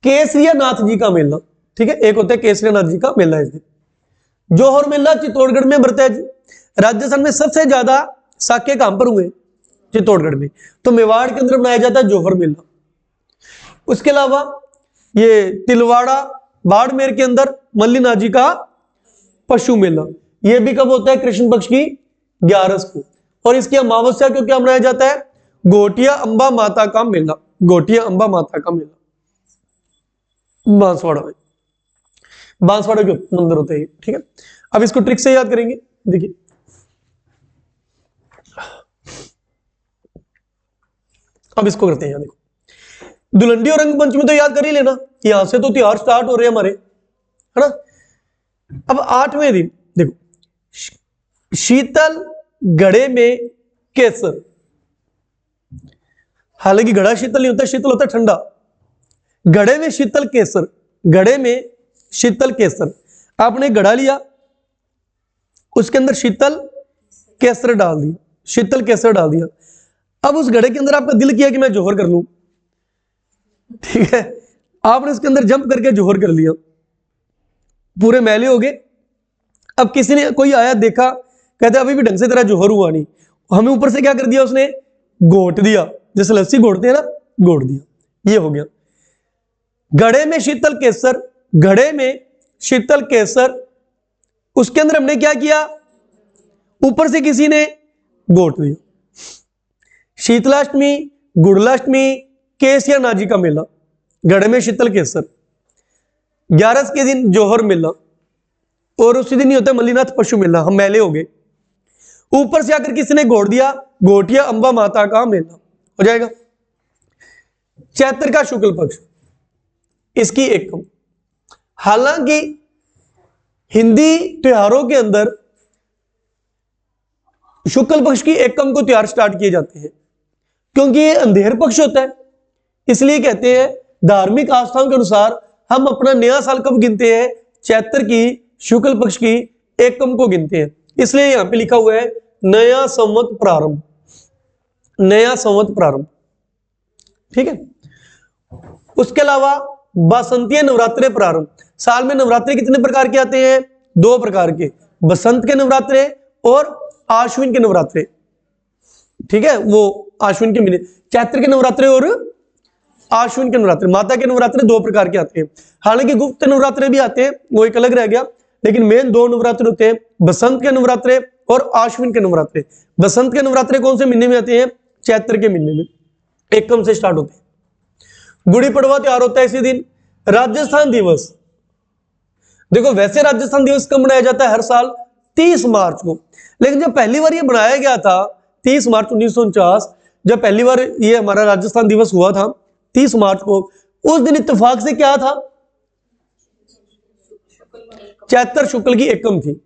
केसरिया नाथ जी का मेला, ठीक है, एक होता है केसरिया नाथ जी का मेला इस दिन। जौहर मेला चित्तौड़गढ़ में बढ़ता है जी। राजस्थान में सबसे ज्यादा साके कहां पर हुए? चित्तौड़गढ़ में। तो मेवाड़ के अंदर मनाया जाता है जौहर मेला। उसके अलावा ये तिलवाड़ा बाड़मेर के अंदर मल्लिना जी का पशु मेला, ये भी कब होता है? कृष्ण पक्ष की 11 को। और इसकी अमावस्या को क्या मनाया जाता है? गोटिया अंबा माता का मेला, गोटिया अंबा माता का मेला। बांसवाड़ा में, बांसवाड़ा के मंदिर होते हैं, ठीक है। अब इसको ट्रिक से याद करेंगे, देखिए अब इसको करते हैं। देखो, दुलंडी और रंगपंचमी तो याद कर ही लेना, यहां से तो त्योहार स्टार्ट हो रहे हैं हमारे, है ना। अब 8वें दिन देखो, शीतल घड़े में केसर। हालांकि घड़ा शीतल नहीं होता, शीतल होता ठंडा। घड़े में शीतल केसर, घड़े में शीतल केसर। आपने घड़ा लिया, उसके अंदर शीतल केसर डाल दिया, शीतल केसर डाल दिया। अब उस घड़े के अंदर आपका दिल किया कि मैं जोहर कर लूं, ठीक है। आपने उसके अंदर जंप करके जोहर कर लिया, पूरे मैले हो गए। अब किसी ने, कोई आया देखा, कहते अभी भी ढंग से तेरा जोहर हुआ नहीं। हमें ऊपर से क्या कर दिया उसने? घोट दिया, जैसे लस्सी घोटते हैं ना, घोट दिया। ये हो गया घड़े में शीतल केसर, घड़े में शीतल केसर। उसके अंदर हमने क्या किया? ऊपर से किसी ने घोट दिया। शीतलाष्टमी, गुड़लाष्टमी, केसिया नाजी का मेला, घड़े में शीतल केसर। 11 के दिन जौहर मेला, और उसी दिन ही होता है मल्लिनाथ पशु मेला। हम मेले हो गए। ऊपर से आकर किसी ने घोट दिया, घोटिया अंबा माता का मेला हो जाएगा। चैत्र का शुक्ल पक्ष, इसकी एकम। हालांकि हिंदी त्योहारों के अंदर शुक्ल पक्ष की एकम को त्योहार स्टार्ट किए जाते हैं, क्योंकि ये अंधेर पक्ष होता है। इसलिए कहते हैं धार्मिक आस्थाओं के अनुसार हम अपना नया साल कब गिनते हैं? चैत्र की शुक्ल पक्ष की एकम को गिनते हैं। इसलिए यहां पे लिखा हुआ है नया संवत प्रारंभ, नया संवत प्रारंभ, ठीक है। उसके अलावा बसंतीय नवरात्रे प्रारंभ। साल में नवरात्रे कितने प्रकार के आते हैं? 2 प्रकार के, बसंत के नवरात्रे और आश्विन के नवरात्रे, ठीक है। वो आश्विन के महीने, चैत्र के नवरात्रे और आश्विन के नवरात्रे। माता के नवरात्रे 2 प्रकार के आते हैं। हालांकि गुप्त नवरात्रे भी आते हैं, वो एक अलग रह गया, लेकिन मेन 2 नवरात्रे होते हैं, बसंत के नवरात्रे और आश्विन के नवरात्रे। बसंत के नवरात्रे कौन से महीने में आते हैं? चैत्र के महीने में, एकम से स्टार्ट होते हैं। गुड़ी पड़वा त्योहार होता है इसी दिन। राजस्थान दिवस, देखो वैसे राजस्थान दिवस कब मनाया जाता है? हर साल 30 मार्च को। लेकिन जब पहली बार ये बनाया गया था 30 मार्च 1949, जब पहली बार ये हमारा राजस्थान दिवस हुआ था 30 मार्च को, उस दिन इत्तेफाक से क्या था? चैत्र शुक्ल की एकम थी।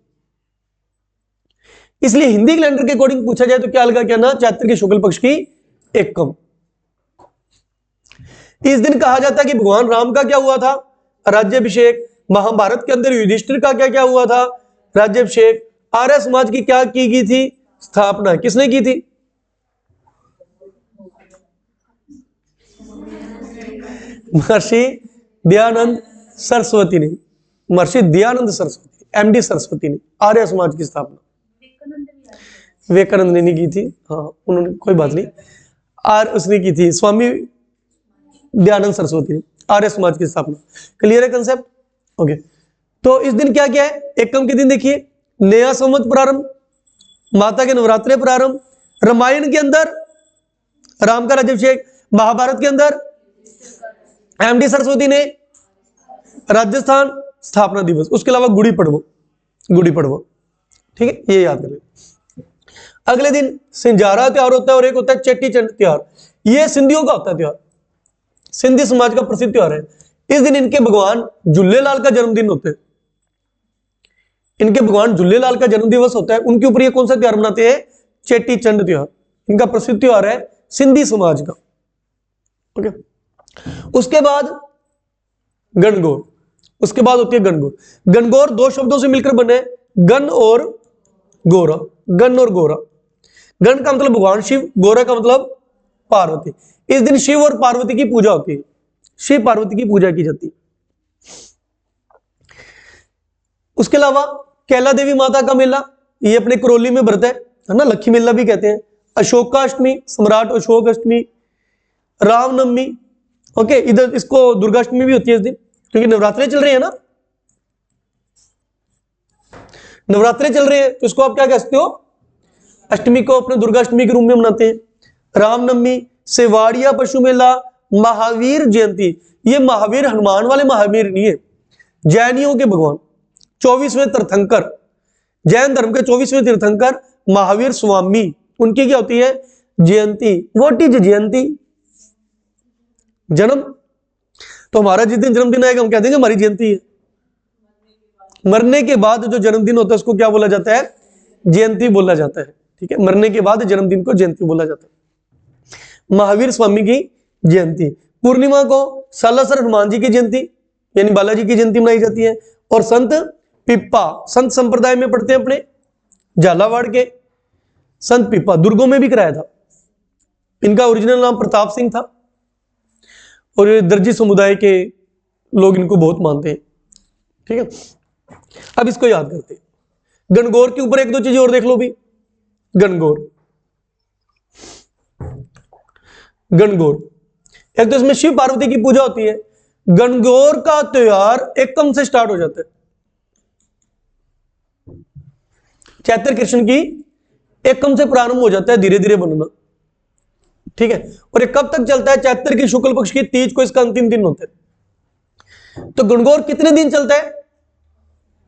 इसलिए हिंदी कैलेंडर के अकॉर्डिंग पूछा जाए तो क्या लगा? क्या ना, चैत्र के शुक्ल पक्ष की एकम। इस दिन कहा जाता है कि भगवान राम का क्या हुआ था? राज्याभिषेक। महाभारत के अंदर युधिष्ठिर का क्या क्या हुआ था? राज्याभिषेक। आर्य समाज की क्या की गई थी? स्थापना। किसने की थी? महर्षि दयानंद सरस्वती ने। महर्षि दयानंद सरस्वती, एमडी सरस्वती ने आर्य समाज की स्थापना। विवेकानंद ने नहीं की थी, हाँ उन्होंने, कोई बात नहीं, उसने की थी स्वामी दयानंद सरस्वती ने आर्य समाज की स्थापना। क्लियर है कंसेप्ट? ओके। तो इस दिन क्या क्या है? एकम के दिन देखिए नया संवत प्रारंभ, माता के नवरात्रे प्रारंभ, रामायण के अंदर राम का राज्याभिषेक, महाभारत के अंदर एमडी सरस्वती ने राजस्थान स्थापना दिवस, उसके अलावा गुड़ी पड़वा, गुड़ी पड़वा, ठीक है, ये याद करें। अगले दिन सिंजारा त्योहार होता है और एक होता है चेटी चंड त्योहार, ये सिंधियों का होता है त्योहार, सिंधी समाज का प्रसिद्ध त्योहार है। इस दिन इनके भगवान झूलेलाल का जन्मदिन होता है, इनके भगवान झूलेलाल का जन्म दिवस होता है, उनके ऊपर ये कौन सा त्योहार मनाते हैं? चेटी चंड त्योहार, इनका प्रसिद्ध त्योहार है सिंधी समाज का। ओके। उसके बाद गणगौर, उसके बाद होती है गणगौर। गणगौर दो शब्दों से मिलकर बने, गण और गौरा, गण और गौरा। गण का मतलब भगवान शिव, गौरा का मतलब पार्वती। इस दिन शिव और पार्वती की पूजा होती है, शिव पार्वती की पूजा की जाती है। उसके अलावा कैला देवी माता का मेला, ये अपने करौली में भरता है ना, लक्ष्मी मेला भी कहते हैं। अशोकाष्टमी, सम्राट अशोक अष्टमी, रामनवमी, ओके, इधर इसको दुर्गाष्टमी भी होती है इस दिन, क्योंकि नवरात्रे चल रहे हैं ना, नवरात्रे चल रहे हैं, तो इसको आप क्या कह सकते हो? अष्टमी को अपने दुर्गाष्टमी के रूप में मनाते हैं। रामनवमी, सेवाड़िया पशु मेला, महावीर जयंती, ये महावीर हनुमान वाले महावीर नहीं है, जैनियों के भगवान 24वें तीर्थंकर, जैन धर्म के 24वें तीर्थंकर महावीर स्वामी, उनकी क्या होती है? जयंती। व्हाट इज जयंती? जन्म। तो हमारा जिस दिन जन्मदिन आएगा हम कह देंगे हमारी जयंती है। मरने के बाद जो जन्मदिन होता है उसको क्या बोला जाता है? जयंती बोला जाता है, ठीक है, मरने के बाद जन्मदिन को जयंती बोला जाता है। महावीर स्वामी की जयंती। पूर्णिमा को सालासर हनुमान जी की जयंती यानी बालाजी की जयंती मनाई जाती है। और संत पिप्पा, संत संप्रदाय में पढ़ते हैं अपने झालावाड़ के संत पिप्पा, दुर्गों में भी कराया था। इनका ओरिजिनल नाम प्रताप सिंह था और ये दर्जी समुदाय के लोग इनको बहुत मानते हैं, ठीक है। अब इसको याद करते हैं। गणगौर के ऊपर एक दो चीजें और देख लो भी। गणगौर, गणगौर, एक तो इसमें शिव पार्वती की पूजा होती है। गणगौर का त्योहार एकम से स्टार्ट हो जाता है, चैत्र कृष्ण की एकम से प्रारंभ हो जाता है, धीरे धीरे बनना, ठीक है। और ये कब तक चलता है? चैत्र की शुक्ल पक्ष की तीज को इसका अंतिम दिन होता है। तो गणगौर कितने दिन चलता है?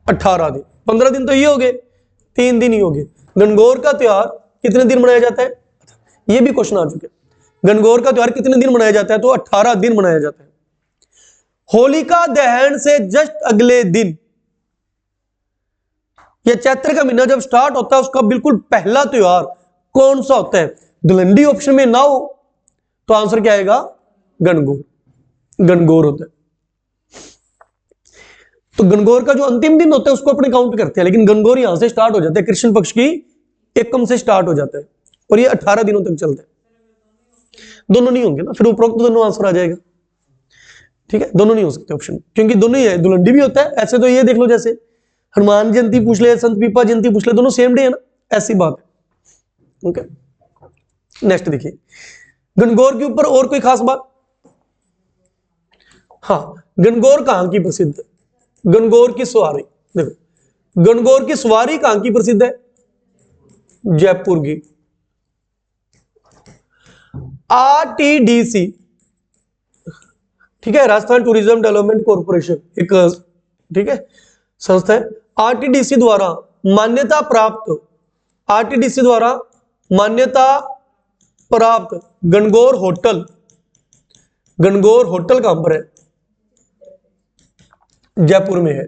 18 दिन। 15 दिन तो ये हो गए, 3 दिन ही हो गए। गणगौर का त्योहार कितने दिन मनाया जाता है? ये भी क्वेश्चन आ चुके। गणगौर का त्योहार कितने दिन मनाया जाता है? तो 18 दिन मनाया जाता है। होलिका दहन से जस्ट अगले दिन, यह चैत्र का महीना जब स्टार्ट होता है उसका बिल्कुल पहला त्योहार कौन सा होता है? धुलंडी ऑप्शन में ना हो तो आंसर क्या आएगा? गणगौर, गणगौर होता है। तो गणगौर का जो अंतिम दिन होता है उसको अपने काउंट करते हैं, लेकिन गणगौर यहां से स्टार्ट हो जाता है, कृष्ण पक्ष की एकम से स्टार्ट हो जाता है और ये 18 दिनों तक चलता है। दोनों नहीं होंगे ना, फिर उपरोक्त दोनों आंसर आ जाएगा, ठीक है। दोनों नहीं हो सकते ऑप्शन, क्योंकि दोनों ही है, धुलंडी भी होता है। ऐसे तो ये देख लो, जैसे हनुमान जयंती पूछ ले, संत पीपा जयंती पूछ ले, दोनों सेम डे है ना, ऐसी बात है, ओके। नेक्स्ट देखिए, गणगौर के ऊपर और कोई खास बात? हाँ, गणगौर कहां की प्रसिद्ध है? गणगौर की सवारी देखो, गणगौर की सवारी कहां की प्रसिद्ध है? जयपुर की। आरटीडीसी, ठीक है, राजस्थान टूरिज्म डेवलपमेंट कॉर्पोरेशन एक, ठीक है, संस्था है। आरटीडीसी द्वारा मान्यता प्राप्त, आरटीडीसी द्वारा मान्यता प्राप्त गणगौर होटल, गणगौर होटल कहां पर है? जयपुर में है,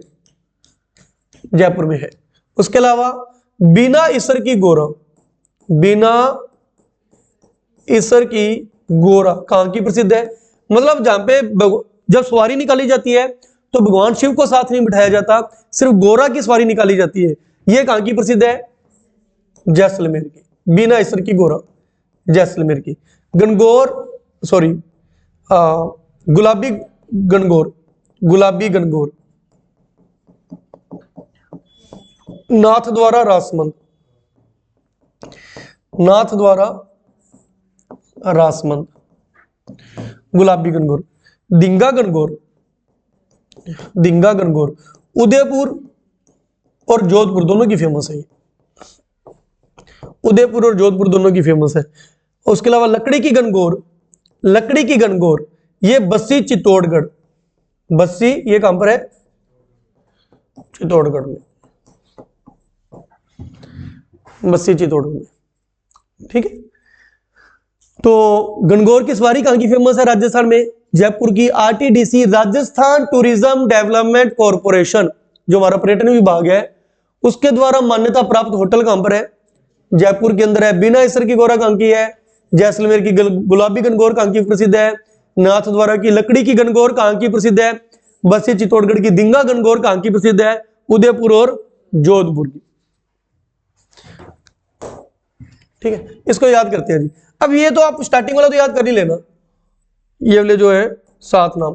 जयपुर में है। उसके अलावा बिना ईसर की गोरा, बिना ईसर की गोरा कहां की प्रसिद्ध है? मतलब जहां पे जब सवारी निकाली जाती है तो भगवान शिव को साथ नहीं बिठाया जाता, सिर्फ गोरा की सवारी निकाली जाती है। यह कहां की प्रसिद्ध है? जैसलमेर की, बिना ईसर की गोरा, जैसलमेर की। गणगौर, सॉरी, गुलाबी गणगौर, गुलाबी गणगौर, नाथ द्वारा रासमंद, नाथ द्वारा रासमंद, गुलाबी गणगौर, दिंगा गणगौर, दिंगा गणगौर उदयपुर और जोधपुर दोनों की फेमस है, उदयपुर और जोधपुर दोनों की फेमस है। उसके अलावा लकड़ी की गणगौर, लकड़ी की गणगौर ये बस्सी चित्तौड़गढ़, बस्सी ये कहां पर है, चित्तौड़गढ़ में, बस्सी चित्तौड़गढ़ में, ठीक है। तो गणगौर की सवारी कहां की फेमस है, राजस्थान में, जयपुर की RTDC Rajasthan tourism development corporation जो हमारा पर्यटन विभाग है उसके द्वारा मान्यता प्राप्त होटल कहां पर है, जयपुर के अंदर है। बिना इसर की गौरा कहां की है, जैसलमेर की गुलाबी गणगौर कहां की प्रसिद्ध है, नाथ द्वारा की लकड़ी की गणगौर कहां की प्रसिद्ध है, बस्सी चित्तौड़गढ़ की दिंगा गणगौर कहां की प्रसिद्ध है, उदयपुर और जोधपुर की, ठीक है। इसको याद करते हैं जी। अब ये तो आप स्टार्टिंग वाला तो याद कर ही लेना, ये वाले जो है 7 नाम,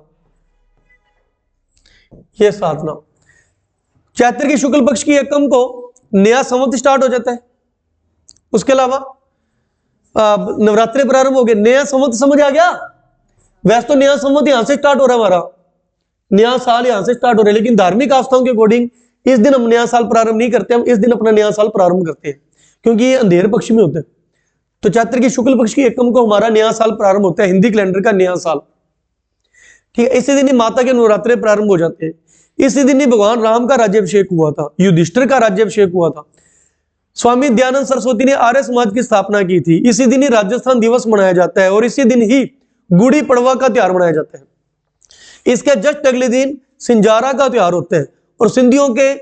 ये 7 नाम। चैत्र की शुक्ल पक्ष की एकम को नया संवत स्टार्ट हो जाता है। उसके अलावा नवरात्रि प्रारंभ हो गए, नया संवत समझ आ गया। वैसे तो नया संवत यहां से स्टार्ट हो रहा है, हमारा नया साल यहां से स्टार्ट हो रहा है, लेकिन धार्मिक आस्थाओं के अकॉर्डिंग इस दिन हम नया साल प्रारंभ नहीं करते, हम इस दिन अपना नया साल प्रारंभ करते हैं क्योंकि ये अंधेर पक्ष में होता है। तो चैत्र की शुक्ल पक्ष की एकम को हमारा नया साल प्रारंभ होता है, हिंदी कैलेंडर का नया साल, ठीक है। इसी दिन ही माता के नवरात्रे प्रारंभ हो जाते हैं। इसी दिन ही भगवान राम का राज्याभिषेक हुआ था, युधिष्ठिर का राज्याभिषेक हुआ था। स्वामी दयानंद सरस्वती ने आर्य समाज की स्थापना की थी। इसी दिन ही राजस्थान दिवस मनाया जाता है और इसी दिन ही गुड़ी पड़वा का त्योहार मनाया जाता है। इसके जस्ट अगले दिन सिंजारा का त्योहार होता है और सिंधियों के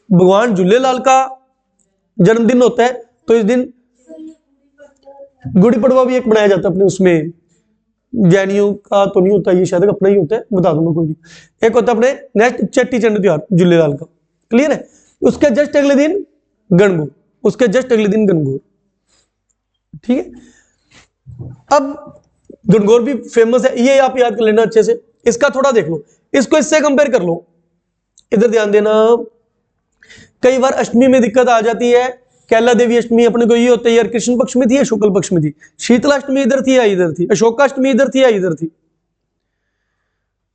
भगवान झूलेलाल का जन्मदिन होता है, तो इस दिन गुड़ी पड़वा भी एक मनाया जाता है अपने उसमें। जैनियों का तो नहीं होता, ये शायद अपना ही होता है, बता दूंगा कोई नहीं। एक होता है अपने नेक्स्ट चेट्टी चंड त्योहार झूलेलाल का, क्लियर है। उसके जस्ट अगले दिन गणगौर, उसके जस्ट अगले दिन गणगौर, ठीक है। अब गणगौर भी फेमस है, ये आप याद कर लेना अच्छे से। इसका थोड़ा देख लो, इसको इससे कंपेयर कर लो, इधर ध्यान देना। कई बार अष्टमी में दिक्कत आ जाती है, कैला देवी अष्टमी अपने को ये होता है यार कृष्ण पक्ष में थी या शुक्ल पक्ष में थी, शीतलाष्टमी इधर थी या इधर थी, अशोकाष्टमी इधर थी या इधर थी,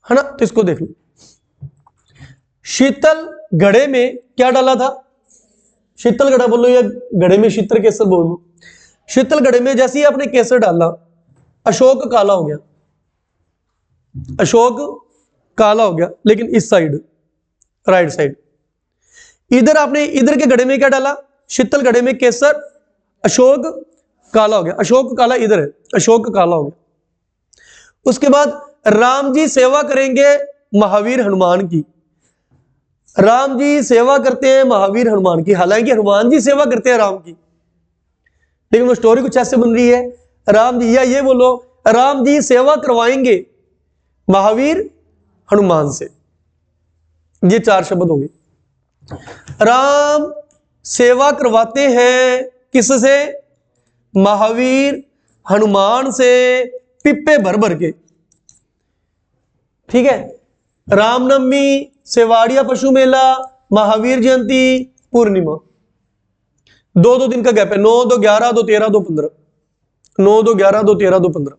है ना। तो इसको देख लो, शीतल घड़े में क्या डाला था, शीतल घड़ा बोलो या घड़े में शीतल केसर बोलो। शीतल घड़े में जैसे ही आपने केसर डाला, अशोक काला हो गया, अशोक काला हो गया, लेकिन इस साइड राइट साइड। इधर आपने इधर के घड़े में क्या डाला, शीतल घड़े में केसर, अशोक काला हो गया, अशोक काला इधर है, अशोक काला हो गया। उसके बाद राम जी सेवा करेंगे महावीर हनुमान की, राम जी सेवा करते हैं महावीर हनुमान की। हालांकि हनुमान जी सेवा करते हैं राम की, लेकिन वो स्टोरी कुछ ऐसे बन रही है, राम जी या ये बोलो राम जी सेवा करवाएंगे महावीर हनुमान से। ये 4 शब्द हो गए। राम सेवा करवाते हैं किससे, महावीर हनुमान से, पिप्पे भर भर के, ठीक है। रामनवमी, सेवाड़िया पशु मेला, महावीर जयंती, पूर्णिमा, 2-2 दिन का गैप है, 9, 2, 11, 2, 13, 2, 15, 9, 2, 11, 2, 13, 2, 15।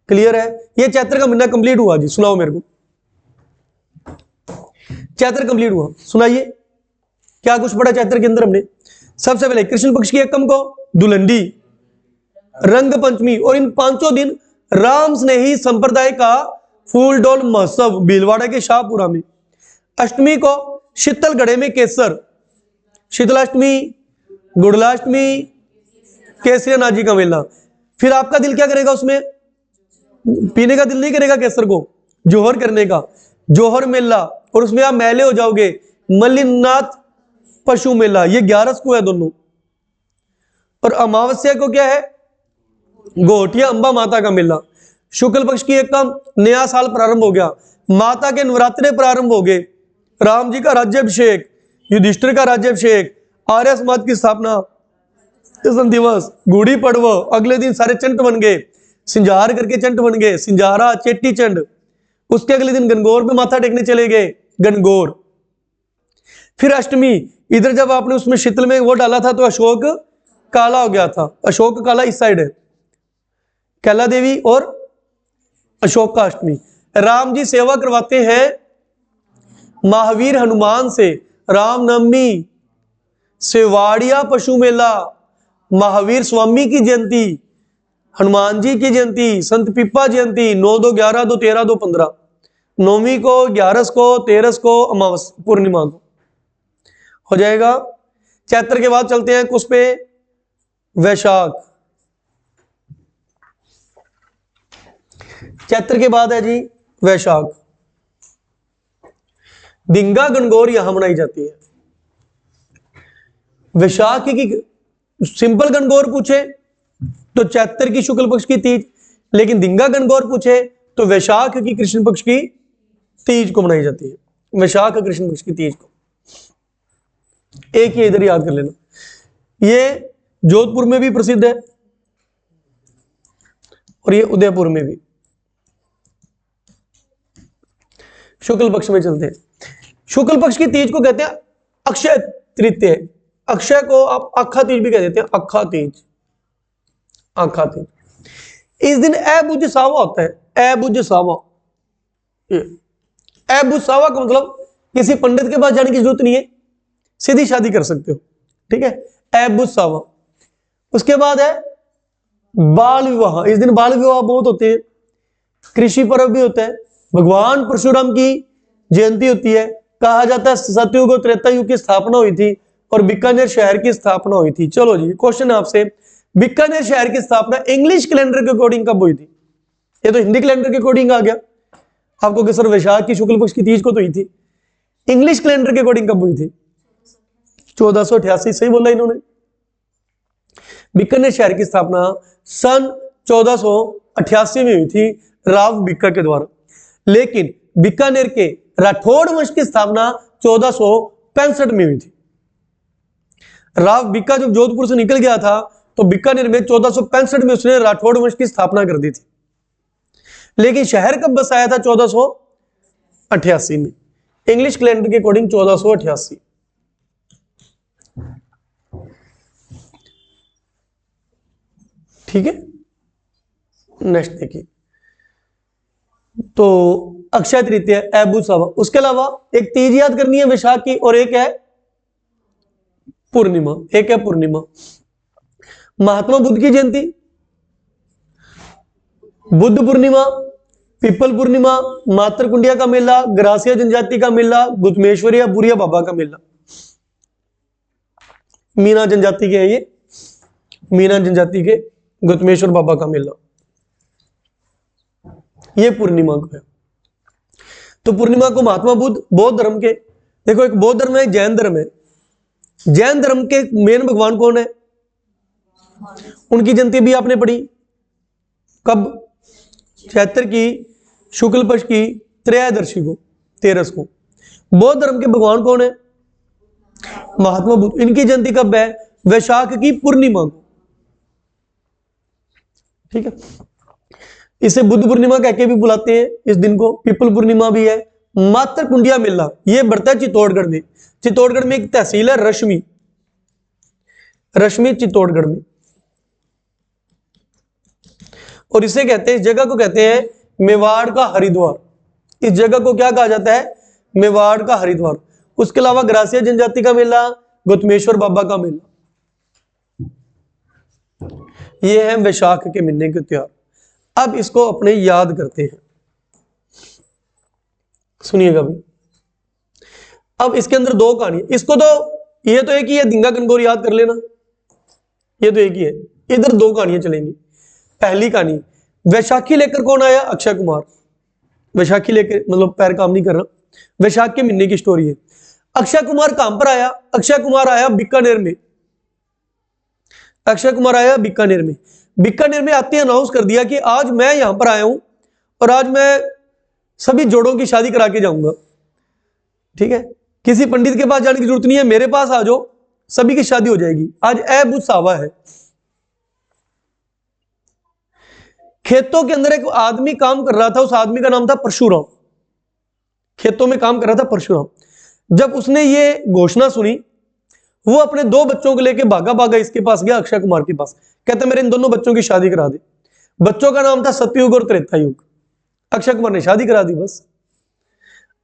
क्लियर है। ये चैत्र का महीना कंप्लीट हुआ जी, सुनाओ मेरे को, चैत्र कंप्लीट हुआ, सुनाइए क्या कुछ पढ़ा चैत्र के अंदर हमने। सबसे पहले कृष्ण पक्ष की एकम को दुलंडी, रंग पंचमी, और इन 5 दिन राम स्नेही संप्रदाय का फूल डोल महोत्सव भीलवाड़ा के शाहपुरा में। अष्टमी को शीतल घड़े में केसर, शीतलाष्टमी, गुड़लाष्टमी, केसरिया नाजी का मेला। फिर आपका दिल क्या करेगा उसमें, पीने का दिल नहीं करेगा केसर को, जोहर करने का, जोहर मेला, और उसमें आप मैले हो जाओगे। मल्लिनाथ पशु मेला, ये 11 को है दोनों। और अमावस्या को क्या है, गोटिया अंबा माता का मेला। शुक्ल पक्ष की एकम, नया साल प्रारंभ हो गया, माता के नवरात्रे प्रारंभ हो गए, राम जी का राज्याभिषेक, युधिष्ठिर का राज्याभिषेक, आर्य समाज की स्थापना, दिवस, गुड़ी पड़वा, अगले दिन सारे चंट बन गए, सिंजार करके चंट बन गए, सिंजारा, चेट्टी चंड। उसके अगले दिन गणगौर में माथा टेकने चले गए, गणगौर। फिर अष्टमी, इधर जब आपने उसमें शीतल में वो डाला था तो अशोक काला हो गया था, अशोक काला इस साइड है, कैला देवी और अशोक का अष्टमी। राम जी सेवा करवाते हैं महावीर हनुमान से, रामनवमी, सेवाड़िया पशु मेला, महावीर स्वामी की जयंती, हनुमान जी की जयंती, संत पिप्पा जयंती, 9 2 11 2 13 2 15, 9वीं को, 11 को, 13 को, अमावस पूर्णिमा को हो जाएगा। चैत्र के बाद चलते हैं कुछ पे, वैशाख। चैत्र के बाद है जी वैशाख। दिंगा गणगौर यहां मनाई जाती है। वैशाख की सिंपल गणगौर पूछे तो चैत्र की शुक्ल पक्ष की तीज, लेकिन दिंगा गणगौर पूछे तो वैशाख की कृष्ण पक्ष की तीज को मनाई जाती है, वैशाख कृष्ण पक्ष की तीज को। एक ही इधर याद कर लेना। ये जोधपुर में भी प्रसिद्ध है और ये उदयपुर में भी। शुक्ल पक्ष में चलते हैं। शुक्ल पक्ष की तीज को कहते हैं अक्षय तृतीय। अक्षय को आप अखा तीज भी कह देते हैं, अखा तीज, अखा तीज। इस दिन अबुझ सावा होता है, अबुझ सावा। अबुझ सावा का मतलब किसी पंडित के पास जाने की जरूरत नहीं है, सीधी शादी कर सकते हो, ठीक है, अबुझ सावा। उसके बाद है बाल विवाह। इस दिन बाल विवाह बहुत होते हैं। कृषि पर्व भी होता है, भगवान परशुराम की जयंती होती है। कहा जाता है सतयुग और त्रेता युग की स्थापना हुई थी और बीकानेर शहर की स्थापना हुई थी। चलो जी, क्वेश्चन है आपसे, बीकानेर शहर की स्थापना इंग्लिश कैलेंडर के अकॉर्डिंग कब हुई थी? ये तो हिंदी कैलेंडर के अकॉर्डिंग आ गया आपको कि सर वैशाख की शुक्ल पक्ष की तीज को तो हुई थी। इंग्लिश कैलेंडर के अकॉर्डिंग कब हुई थी? 1488। सही बोला इन्होंने। बीकानेर शहर की स्थापना सन 1488 में हुई थी राव बीका के द्वारा, लेकिन बीकानेर के राठौड़ वंश की स्थापना 1465 में हुई थी। राव बीका जब जोधपुर से निकल गया था तो बीकानेर में 1465 में उसने राठौड़ वंश की स्थापना कर दी थी, लेकिन शहर कब बसाया था? 1488 में। इंग्लिश कैलेंडर के अकॉर्डिंग 1488। ठीक है, नेक्स्ट देखिए, तो अक्षय तृतीया, अबुझ सावा। उसके अलावा एक तीज याद करनी है वैशाख की, और एक है पूर्णिमा, एक है पूर्णिमा। महात्मा बुद्ध की जयंती, बुद्ध पूर्णिमा, पीपल पूर्णिमा, मातर कुंडिया का मेला, ग्रासिया जनजाति का मेला, गुतमेश्वरिया बुरिया बाबा का मेला। मीना जनजाति के हैं ये, मीना जनजाति के गुतमेश्वर बाबा का मेला, ये पूर्णिमा को है। तो पूर्णिमा को महात्मा बुद्ध, बौद्ध धर्म के, देखो एक बौद्ध धर्म है, जैन धर्म है। जैन धर्म के मेन भगवान कौन है? उनकी जयंती भी आपने पढ़ी कब? चैत्र की शुक्ल पक्ष की त्रयोदशी को, 13 को। बौद्ध धर्म के भगवान कौन है? महात्मा बुद्ध। इनकी जयंती कब है? वैशाख की पूर्णिमा को, ठीक है। इसे बुद्ध पूर्णिमा कह के भी बुलाते हैं इस दिन को। पीपल पूर्णिमा भी है। मातर कुंडिया मेला ये बढ़ता है चित्तौड़गढ़ में। चित्तौड़गढ़ में एक तहसील है रश्मि, रश्मि चित्तौड़गढ़ में, और इसे कहते हैं, इस जगह को कहते हैं मेवाड़ का हरिद्वार। इस जगह को क्या कहा जाता है? मेवाड़ का हरिद्वार। उसके अलावा ग्रासिया जनजाति का मेला, गुतमेश्वर बाबा का मेला, ये है वैशाख के महीने के त्योहार। अब इसको अपने याद करते हैं, सुनिएगा भाई। अब इसके अंदर दो कहानी, इसको तो ये तो एक ही है, दिंगा गणगौर याद कर लेना, ये तो एक ही है। इधर दो कहानियां चलेंगी। पहली कहानी, वैशाखी लेकर कौन आया? अक्षय कुमार। वैशाखी लेकर मतलब पैर काम नहीं कर रहा, वैशाख के महीने की स्टोरी है। अक्षय कुमार कहां पर आया? अक्षय कुमार आया बीकानेर में। अक्षय कुमार आया बीकानेर में। बीकानेर में आते अनाउंस कर दिया कि आज मैं यहां पर आया हूं और आज मैं सभी जोड़ों की शादी करा के जाऊंगा, ठीक है। किसी पंडित के पास जाने की जरूरत नहीं है, मेरे पास आ जाओ, सभी की शादी हो जाएगी। आज अबुझ सावा है। खेतों के अंदर एक आदमी काम कर रहा था, उस आदमी का नाम था परशुराम। खेतों में काम कर रहा था परशुराम। जब उसने ये घोषणा सुनी, वो अपने 2 बच्चों को लेके भागा भागा इसके पास गया, अक्षय कुमार के पास। कहते मेरे इन दोनों बच्चों की शादी करा दे। बच्चों का नाम था सतयुग और त्रेता युग। अक्षय कुमार ने शादी करा दी बस।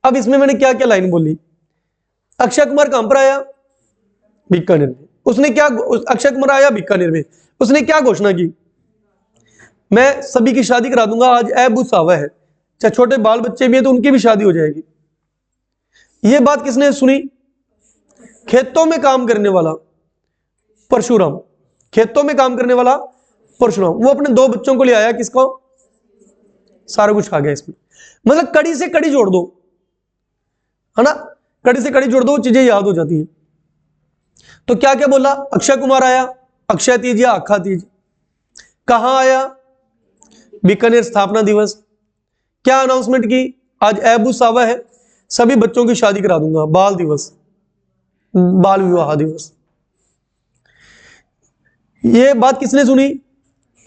अब इसमें मैंने क्या क्या लाइन बोली। अक्षय कुमार कहां पर आया? बीकानेर में। उसने क्या, अक्षय कुमार आया बीकानेर में, उसने क्या घोषणा की? मैं सभी की शादी करा दूंगा। आज ऐब सावा है, चाहे छोटे बाल बच्चे भी हैं तो उनकी भी शादी हो जाएगी। ये बात किसने सुनी? खेतों में काम करने वाला परशुराम। खेतों में काम करने वाला परशुराम, वो अपने 2 बच्चों को ले आया। किसको? सारा कुछ आ गया इसमें। मतलब कड़ी से कड़ी जोड़ दो, है ना, कड़ी से कड़ी जोड़ दो, चीजें याद हो जाती है। तो क्या क्या बोला? अक्षय कुमार आया, अक्षय तीज या आखा तीज। कहां आया? बीकानेर स्थापना दिवस। क्या अनाउंसमेंट की? आज ऐब सावा है, सभी बच्चों की शादी करा दूंगा। बाल दिवस, बाल विवाह दिवस। ये बात किसने सुनी?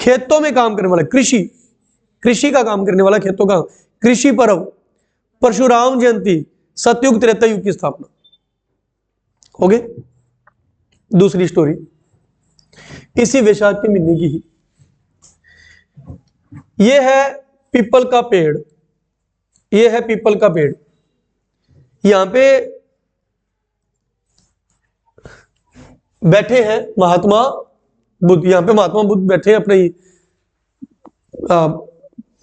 खेतों में काम करने वाला, कृषि का काम करने वाला, खेतों का, कृषि पर्व, परशुराम जयंती, सतयुग त्रेता युग की स्थापना। हो गए। दूसरी स्टोरी इसी वैशाख के महीने की ही। ये है पीपल का पेड़, ये है पीपल का पेड़। यहां पे बैठे हैं महात्मा बुद्ध। यहां पे महात्मा बुद्ध बैठे हैं अपने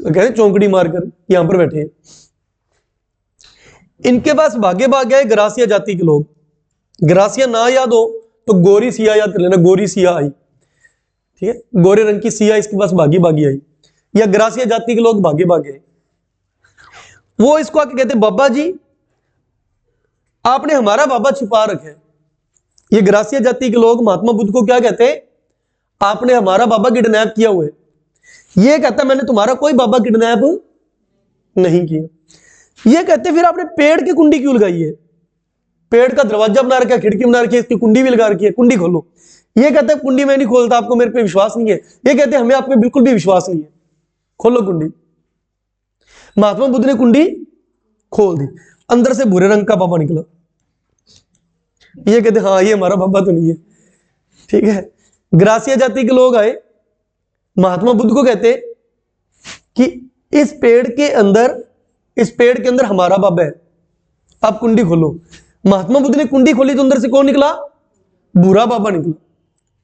कहते हैं चौंकड़ी मारकर, यहां पर बैठे हैं। इनके पास भागे भागे आए ग्रासिया जाति के लोग। ग्रासिया ना याद हो तो गोरी सिया याद कर लेना। गोरी सिया आई, ठीक है, गोरे रंग की सिया इसके पास भागी भागी आई, या ग्रासिया जाति के लोग भागे भागे आए। वो इसको आके कहते बाबा जी आपने हमारा बाबा छिपा रखे। ये ग्रासिया जाति के लोग महात्मा बुद्ध को क्या कहते हैं? आपने हमारा बाबा किडनैप किया हुआ है। ये कहता मैंने तुम्हारा कोई बाबा किडनैप नहीं किया। ये कहते फिर आपने पेड़ की कुंडी क्यों लगाई है? पेड़ का दरवाजा बना रखा है, खिड़की बना रखी है, इसकी कुंडी भी लगा रखी है, कुंडी खोलो। ये कहते हैं कुंडी मैं नहीं खोलता, आपको मेरे पे विश्वास नहीं है। ये कहते हैं हमें आप पे बिल्कुल भी विश्वास नहीं है, खोलो कुंडी। महात्मा बुद्ध ने कुंडी खोल दी, अंदर से भूरे रंग का बाबा निकला। ये कहते हाँ ये हमारा बाबा तो नहीं है, ठीक है। ग्रासिया जाति के लोग आए, महात्मा बुद्ध को कहते कि इस पेड़ के अंदर हमारा बाबा है, आप कुंडी खोलो। महात्मा बुद्ध ने कुंडी खोली तो अंदर से कौन निकला? बुरा बाबा निकला।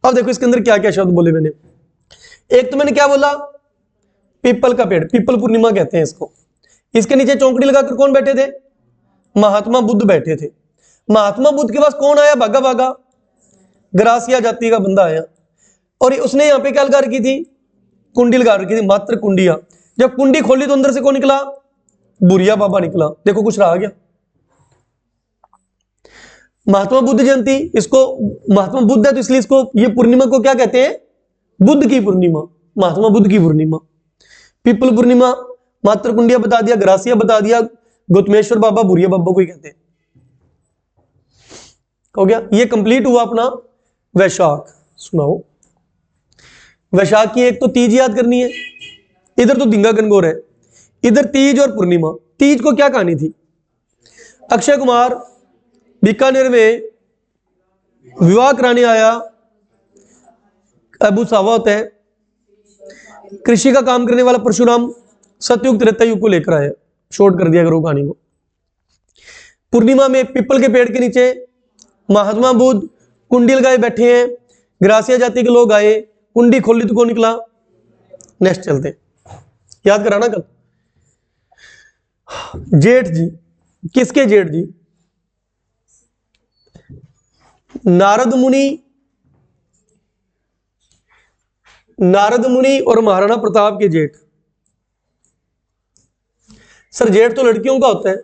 अब देखो इसके अंदर क्या क्या शब्द बोले मैंने। एक तो मैंने क्या बोला? पीपल का पेड़, पीपल पूर्णिमा कहते हैं इसको। इसके नीचे चौंकड़ी लगाकर कौन बैठे थे? महात्मा बुद्ध बैठे थे। महात्मा बुद्ध के पास कौन आया भागा भागा? ग्रासिया जाति का बंदा आया, और उसने यहां पे क्या लगा रखी थी? कुंडी लगा रखी थी, मात्र कुंडिया। जब कुंडी खोली तो अंदर से कौन निकला? बुरिया बाबा निकला। देखो कुछ रहा गया। महात्मा बुद्ध जयंती, इसको महात्मा बुद्ध है तो इसलिए इसको ये पूर्णिमा को क्या कहते हैं? बुद्ध की पूर्णिमा, महात्मा बुद्ध की पूर्णिमा। पीपल पूर्णिमा, मात्र कुंडिया बता दिया, ग्रासिया बता दिया, गौतमेश्वर बाबा, बुरिया बाबा को ही कहते हैं। हो गया, ये कंप्लीट हुआ अपना वैशाख। सुनाओ वैशाख की एक तो तीज याद करनी है, इधर तो दिंगा गणगौर है, इधर तीज और पूर्णिमा। तीज को क्या कहानी थी? अक्षय कुमार बीकानेर में विवाह कराने आया, अबू सावा होता है, कृषि का काम करने वाला परशुराम सतयुग त्रेता युग को लेकर आया। शॉर्ट कर दिया करो कहानी को। पूर्णिमा में पीपल के पेड़ के नीचे महात्मा बुद्ध कुंडी लगाए बैठे हैं। ग्रासिया जाति के लोग आए, कुंडी खोली तो कौन निकला? नेक्स्ट चलते, याद कराना कल। जेठ जी, किसके जेठ जी? नारद मुनि और महाराणा प्रताप के जेठ। सर जेठ तो लड़कियों का होता है,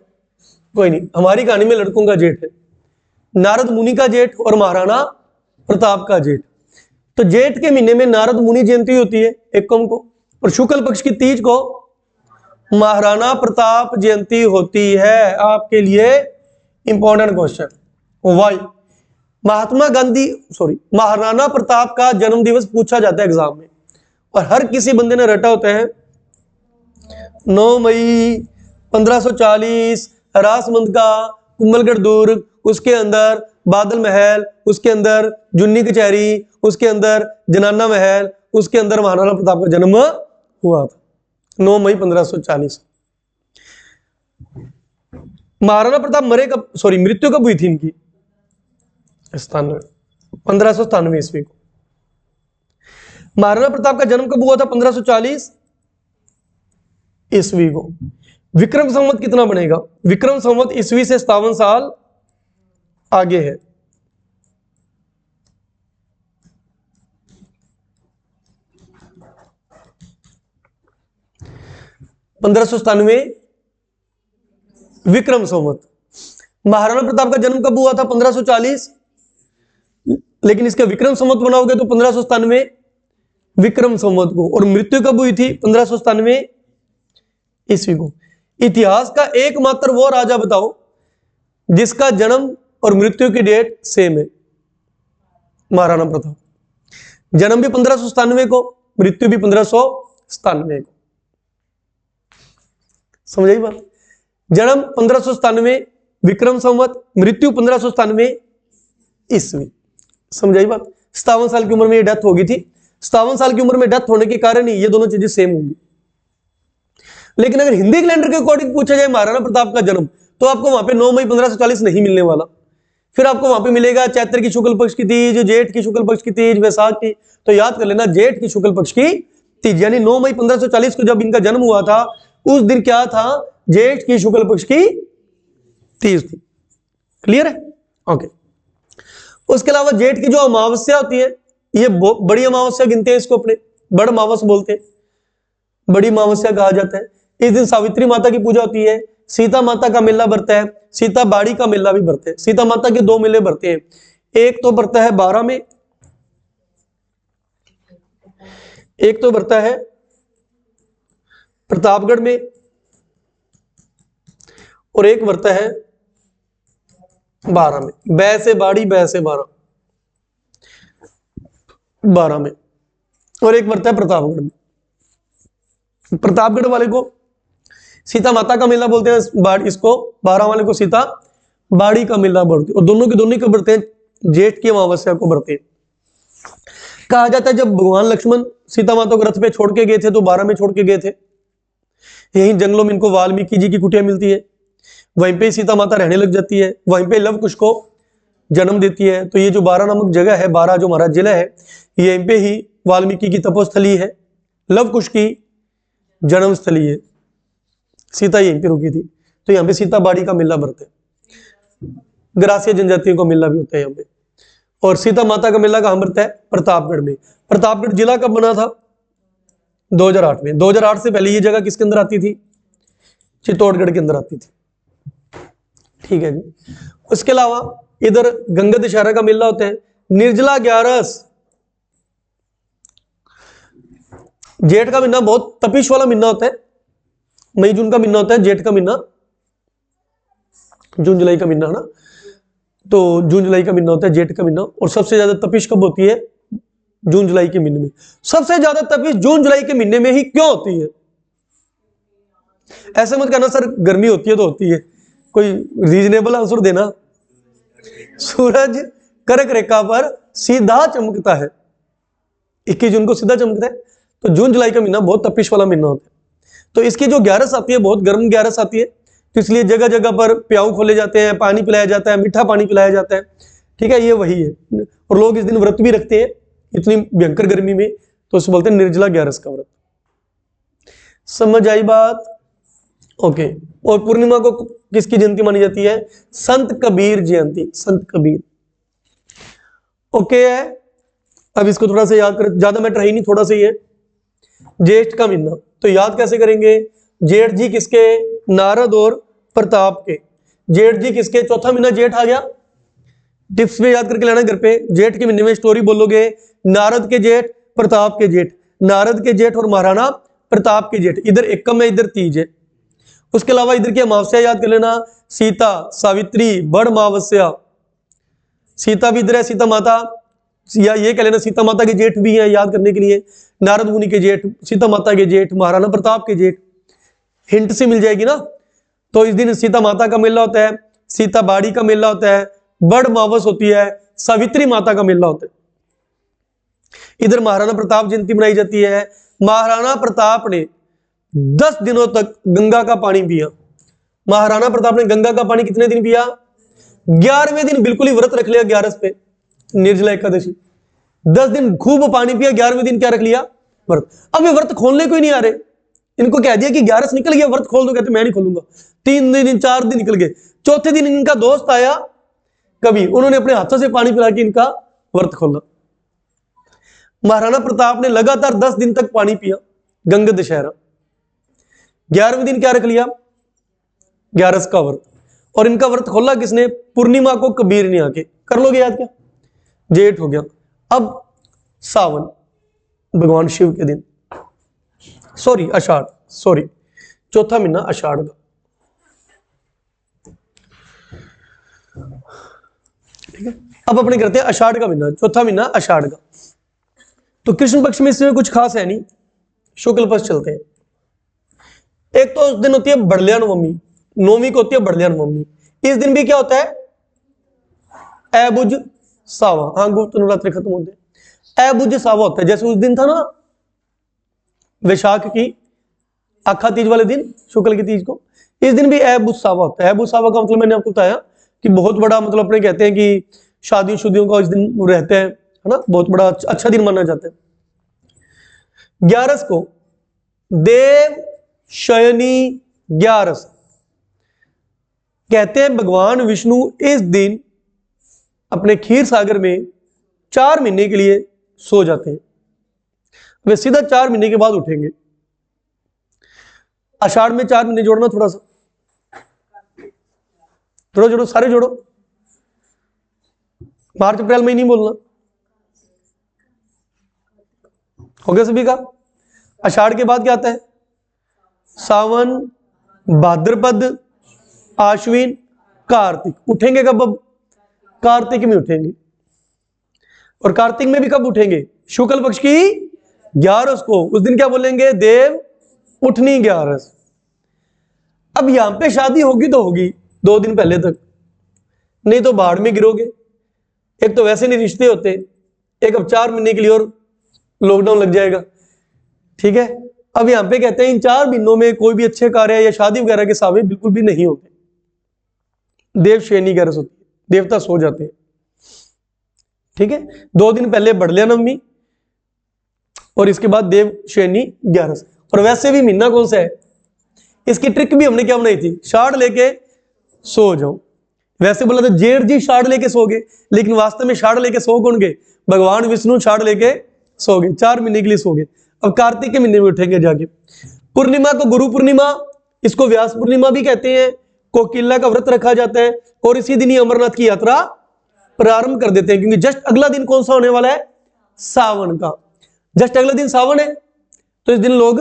कोई नहीं, हमारी कहानी में लड़कों का जेठ है। नारद मुनि का जेठ और महाराणा प्रताप का जेठ। तो जेठ के महीने में नारद मुनि जयंती होती है एकम को, और शुक्ल पक्ष की तीज को महाराणा प्रताप जयंती होती है। आपके लिए important question, why? Maharana Pratap का जन्म दिवस पूछा जाता है एग्जाम में, और हर किसी बंदे ने रटा होता है 9 मई 1540 रासमंद का कुंभलगढ़ दुर्ग, उसके अंदर बादल महल, उसके अंदर जुन्नी कचहरी, उसके अंदर जनाना महल, उसके अंदर महाराणा प्रताप का जन्म हुआ था 9 मई 1540। महाराणा प्रताप मृत्यु कब हुई थी इनकी? 1597 ईस्वी को। महाराणा प्रताप का जन्म कब हुआ था? 1540 ईस्वी को। विक्रम संवत कितना बनेगा? विक्रम संवत ईस्वी से 57 साल आगे है। विक्रम संवत। महाराणा प्रताप का जन्म कब हुआ था? 1540, लेकिन इसका विक्रम संवत बनाओगे तो 1597 विक्रम संवत को। और मृत्यु कब हुई थी? 1597 ईस्वी को। इतिहास का एकमात्र वो राजा बताओ जिसका जन्म और मृत्यु की डेट सेम है। महाराणा प्रताप, जन्म भी 1597 को, मृत्यु भी 1597 को। समझ आई बात? जन्म 1597 विक्रम संवत, मृत्यु 1597 ईस्वी। समझ आई बात? 57 साल की उम्र में ये डेथ हो गई थी। 57 साल की उम्र में डेथ होने के कारण ही ये दोनों चीजें सेम होंगी। लेकिन अगर हिंदी कैलेंडर के अकॉर्डिंग पूछा जाए महाराणा प्रताप का जन्म, तो आपको वहां पे 9 मई 1540 नहीं मिलने वाला। फिर आपको वहां पे मिलेगा चैत्र की शुक्ल पक्ष की तीज, जेठ की शुक्ल पक्ष की तीज, वैसाख की। तो याद कर लेना, जेठ की शुक्ल पक्ष की तीज, यानी 9 मई 1540 को जब इनका जन्म हुआ था, उस दिन क्या था? जेठ की शुक्ल पक्ष की तीज थी। क्लियर है? ओके। उसके अलावा जेठ की जो अमावस्या होती है, ये बड़ी अमावस्या गिनते हैं इसको, अपने बड़ अमावस बोलते हैं, बड़ी अमावस्या कहा जाता है। इस दिन सावित्री माता की पूजा होती है, सीता माता का मेला बरता है, सीता बाड़ी का मेला भी बरते हैं। सीता माता के 2 मेले बरते हैं, एक तो बरता है 12 में, एक तो बरता है प्रतापगढ़ में, और एक बरता है 12 में। बै से बाड़ी, बै से 12 में, और एक बरता है प्रतापगढ़ में। प्रतापगढ़ वाले को सीता माता का मेला बोलते हैं, इसको 12 वाले को सीता बाड़ी का मेला बोलते हैं। और दोनों के दोनों को बरते हैं जेठ की अमावस्या को बरते हैं। कहा जाता है जब भगवान लक्ष्मण सीता माता को रथ पे छोड़ के गए थे तो 12 में छोड़ के गए थे। यही जंगलों में इनको वाल्मीकि जी की कुटिया मिलती है, वहीं पे सीता माता रहने लग जाती है, वहीं पे लव कुश को जन्म देती है। तो ये जो 12 नामक जगह है, 12 जो हमारा जिला है, यहीं पे ही वाल्मीकि की तपोस्थली है, लव कुश की जन्मस्थली है। सीता यहीं पे रुकी थी, तो यहाँ पे सीता बाड़ी का मेला बरता है। ग्रासीय जनजातियों का मेला भी होता है यहाँ पे। और सीता माता का मेला कहाँ बरता है? प्रतापगढ़ में। प्रतापगढ़ जिला कब बना था? 2008 में। 2008 से पहले ये जगह किसके अंदर आती थी? चित्तौड़गढ़ के अंदर आती थी। ठीक है जी। उसके अलावा इधर गंगा दशहरा का मेला होता है, निर्जला 11। जेठ का महीना बहुत तपिश वाला महीना होता है, मई जून का महीना होता है, जेठ का महीना, जून जुलाई का महीना है ना, तो जून जुलाई का महीना होता है जेठ का महीना। और सबसे ज्यादा तपिश कब होती है? जून जुलाई के महीने में। सबसे ज्यादा तपिश जून जुलाई के महीने में ही क्यों होती है? ऐसे मत कहना सर गर्मी होती है तो होती है, कोई रीजनेबल आंसर देना। सूरज कर्क रेखा पर सीधा चमकता है, 21 जून को सीधा चमकता है। तो जून जुलाई का महीना बहुत तपिश वाला महीना होता है। तो इसकी जो ग्यारस आती है बहुत गर्म ग्यारस आती है, तो इसलिए जगह जगह पर प्याऊ खोले जाते हैं, पानी पिलाया जाता है, मीठा पानी पिलाया जाता है। ठीक है, ये वही है। और लोग इस दिन व्रत भी रखते हैं इतनी भयंकर गर्मी में, तो उसे बोलते हैं निर्जला ग्यारस का व्रत। समझ आई बात? ओके। और पूर्णिमा को किसकी जयंती मानी जाती है? संत कबीर जयंती, संत कबीर। ओके है। अब इसको थोड़ा सा याद करें, ज्यादा मैटर है नहीं, थोड़ा सा ही है। जेठ का महीना, तो याद कैसे करेंगे? जेठ जी किसके? नारद और प्रताप के। जेठ जी किसके? चौथा महीना जेठ आ गया, टिप्स में याद करके लेना घर पे। जेठ के महीने में स्टोरी बोलोगे, नारद के जेठ, प्रताप के जेठ, नारद के जेठ और महाराणा प्रताप के जेठ। इधर एकम है, इधर तीज है। उसके अलावा इधर की अमावस्या याद कर लेना, सीता, सावित्री, बड़ अमावस्या। सीता भी इधर है, सीता माता, या ये कह लेना सीता माता के जेठ भी है याद करने के लिए। नारद मुनि के जेठ, सीता माता के जेठ, महाराणा प्रताप के जेठ। हिंट से मिल जाएगी ना। तो इस दिन सीता माता का मेला होता है, सीता बाड़ी का मेला होता है, बड़ मावस होती है, सावित्री माता का मेला होता है। इधर महाराणा प्रताप जयंती मनाई जाती है। महाराणा प्रताप ने 10 दिनों तक गंगा का पानी पिया। महाराणा प्रताप ने गंगा का पानी कितने दिन पिया? 11वें दिन बिल्कुल ही व्रत रख लिया 11 पे, निर्जला एकादशी। 10 दिन खूब पानी पिया, 11वें दिन क्या रख लिया? व्रत। अब ये व्रत खोलने को ही नहीं आ रहे। इनको कह दिया कि 11 निकल गया, व्रत खोल दो, कहते मैं नहीं खोलूंगा। 3 दिन 4 दिन निकल गए। चौथे दिन इनका दोस्त आया कभी, उन्होंने अपने हाथों से पानी पिला के इनका व्रत खोला। महाराणा प्रताप ने लगातार 10 दिन तक पानी पिया, गंगा दशहरा। 11वें दिन क्या रख लिया? 11 का व्रत। और इनका व्रत खोला किसने? पूर्णिमा को कबीर ने आके। कर लोगे याद क्या? जेठ हो गया। अब सावन, भगवान शिव के दिन, सॉरी आषाढ़, सॉरी चौथा महीना आषाढ़ का। ठीक है, अब अपने करते हैं आषाढ़ का महीना, चौथा महीना आषाढ़ का। तो कृष्ण पक्ष में इसमें कुछ खास है नहीं, शुक्ल पक्ष चलते हैं। एक तो उस दिन होती है बड़लिया नवमी, नौवीं को होती है बड़लिया नवमी। इस दिन भी क्या होता है? अबुझ सावा। हाँ, गुप्त नवरात्रि खत्म होते हैं, अबुझ सावा होता है। जैसे उस दिन था ना वैशाख की आखा तीज वाले दिन, शुक्ल की तीज को, इस दिन भी अबुझ सावा होता है। अबुझ सावा का मतलब मैंने आपको बताया कि बहुत बड़ा, मतलब अपने कहते हैं कि शादियों शुदियों का इस दिन रहते हैं, है ना, बहुत बड़ा अच्छा दिन माना जाता है। 11 को देव शयनी 11 कहते हैं। भगवान विष्णु इस दिन अपने क्षीर सागर में 4 महीने के लिए सो जाते हैं। वे सीधा 4 महीने के बाद उठेंगे। आषाढ़ में 4 महीने जोड़ना, थोड़ा सा थोड़ा जोड़ो, सारे जोड़ो। मार्च अप्रैल में ही नहीं बोलना, हो गया सभी का? आषाढ़ के बाद क्या आता है? सावन, भाद्रपद, आश्विन, कार्तिक। उठेंगे कब? अब कार्तिक में उठेंगे। और कार्तिक में भी कब उठेंगे? शुक्ल पक्ष की 11 को। उस दिन क्या बोलेंगे? देव उठनी 11। अब यहां पे शादी होगी तो होगी 2 दिन पहले तक, नहीं तो बाढ़ में गिरोगे। एक तो वैसे नहीं रिश्ते होते, एक अब 4 महीने के लिए और लॉकडाउन लग जाएगा। ठीक है, अब यहां पे कहते हैं इन 4 महीनों में कोई भी अच्छे कार्य या शादी वगैरह के सावे बिल्कुल भी नहीं होते। देव शयनी 11 होती है, देवता सो जाते हैं। ठीक है, 2 दिन पहले बड़लिया नवमी और इसके बाद देव शयनी 11। और वैसे भी महीना कौन सा है? इसकी ट्रिक भी हमने क्या बनाई थी? शाड़ लेके सो जाओ। वैसे बोला था जेठ जी शाड़ लेके सो गए, लेकिन वास्तव में शाड़ लेके सो कौन गए? भगवान विष्णु शाड़ लेके सो गए, 4 महीने के लिए सो गए। अब कार्तिक के महीने में उठेंगे जाके। पूर्णिमा को गुरु पूर्णिमा, इसको व्यास पूर्णिमा भी कहते हैं। कोकिला का व्रत रखा जाता है और इसी दिन ही अमरनाथ की यात्रा प्रारंभ कर देते हैं, क्योंकि जस्ट अगला दिन कौन सा होने वाला है? सावन का। जस्ट अगला दिन सावन है, तो इस दिन लोग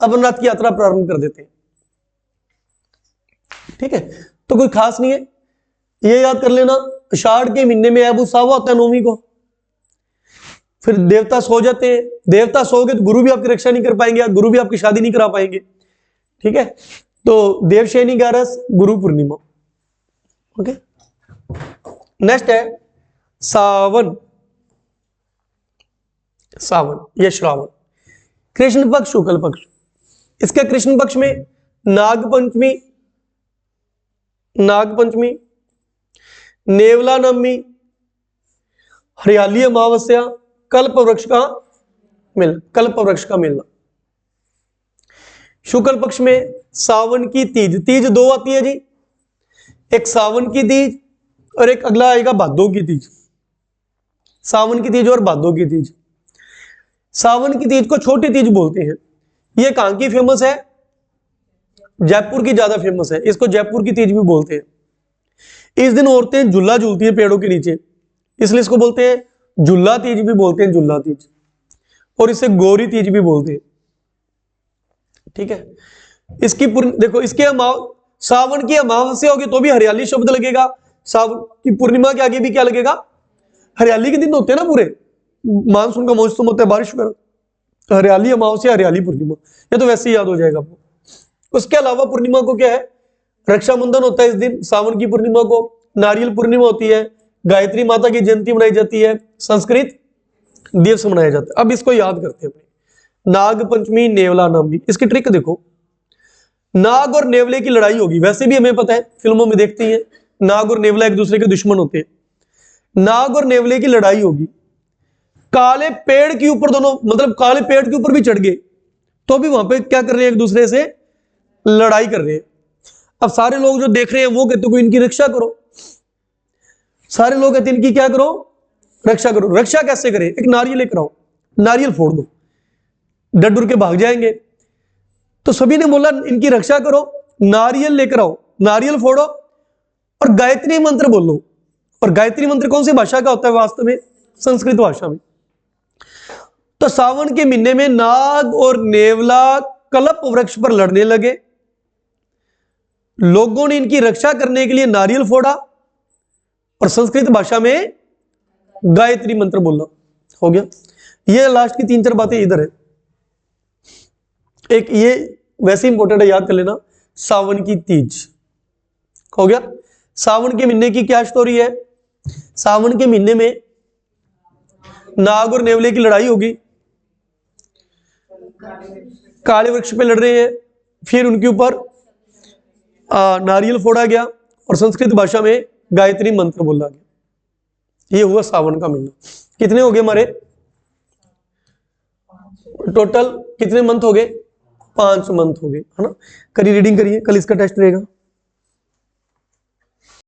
अमरनाथ की यात्रा प्रारंभ कर देते हैं। ठीक है, तो कोई खास नहीं है, ये याद कर लेना। आषाढ़ के महीने में अबुझ सावा होता है नौवीं को। फिर देवता सो जाते हैं। देवता सो गए तो गुरु भी आपकी रक्षा नहीं कर पाएंगे, गुरु भी आपकी शादी नहीं करा पाएंगे। ठीक है, तो देवशयनी 11, गुरु पूर्णिमा। ओके, नेक्स्ट है सावन। सावन या श्रावण, कृष्ण पक्ष, शुक्ल पक्ष। इसके कृष्ण पक्ष में नागपंचमी, नागपंचमी, नेवला नवमी, हरियाली अमावस्या, कल्प वृक्ष का मेला, कल्प वृक्ष का मेला। शुक्ल पक्ष में सावन की तीज। तीज 2 आती है जी, एक सावन की तीज और एक अगला आएगा भादों की तीज। सावन की तीज और भादों की तीज। सावन की तीज को छोटी तीज बोलते हैं। ये कहां की फेमस है? जयपुर की ज्यादा फेमस है, इसको जयपुर की तीज भी बोलते हैं। इस दिन औरतें झूला झूलती हैं पेड़ों के नीचे, इसलिए इसको बोलते हैं झूला तीज भी बोलते हैं, झूला तीज। और इसे गौरी तीज भी बोलते हैं। ठीक है, इसकी देखो, इसके सावन की अमावस्या होगी तो भी हरियाली शब्द लगेगा। सावन की पूर्णिमा के आगे भी क्या लगेगा? हरियाली के दिन होते हैं ना पूरे, मानसून का मौसम होता है, बारिश वगैरह, तो हरियाली अमावस्या, हरियाली पूर्णिमा, ये तो वैसे ही याद हो जाएगा आपको। उसके अलावा पूर्णिमा को क्या है? रक्षाबंधन होता है इस दिन, सावन की पूर्णिमा को। नारियल पूर्णिमा होती है, गायत्री माता की जयंती मनाई जाती है, संस्कृत दिवस मनाया जाता है। अब इसको याद करते हैं अपने, नाग पंचमी, नेवला नाम भी। इसकी ट्रिक देखो, नाग और नेवले की लड़ाई होगी, वैसे भी हमें पता है, फिल्मों में देखते ही है, नाग और नेवला एक दूसरे के दुश्मन होते हैं। नाग और नेवले की लड़ाई होगी, काले पेड़ के ऊपर दोनों, मतलब काले पेड़ के ऊपर भी चढ़ गए, तो भी वहां पे क्या कर रहे हैं, एक दूसरे से लड़ाई कर रहे हैं। अब सारे लोग जो देख रहे हैं वो कहते हैं इनकी रक्षा करो, सारे लोग कहते हैं इनकी क्या करो, रक्षा करो। रक्षा कैसे करें, एक नारियल लेकर आओ, नारियल फोड़ दो, डर डर के भाग जाएंगे। तो सभी ने बोला इनकी रक्षा करो, नारियल लेकर आओ, नारियल फोड़ो और गायत्री मंत्र बोलो। और गायत्री मंत्र कौन सी भाषा का होता है वास्तव में, संस्कृत भाषा में। तो सावन के महीने में नाग और नेवला कल्प वृक्ष पर लड़ने लगे, लोगों ने इनकी रक्षा करने के लिए नारियल फोड़ा और संस्कृत भाषा में गायत्री मंत्र बोलना। हो गया। ये लास्ट की 3-4 बातें इधर है। एक ये वैसे इंपॉर्टेंट है, याद कर लेना, सावन की तीज। हो गया। सावन के महीने की क्या स्टोरी है, सावन के महीने में नाग और नेवले की लड़ाई होगी, काले वृक्ष पे लड़ रहे हैं, फिर उनके ऊपर नारियल फोड़ा गया और संस्कृत भाषा में गायत्री मंत्र बोला गया। ये हुआ सावन का महीना। कितने हो गए हमारे टोटल, कितने मंथ हो गए, 5 मंथ हो गए, है ना। करिए रीडिंग करिए, कल इसका टेस्ट रहेगा।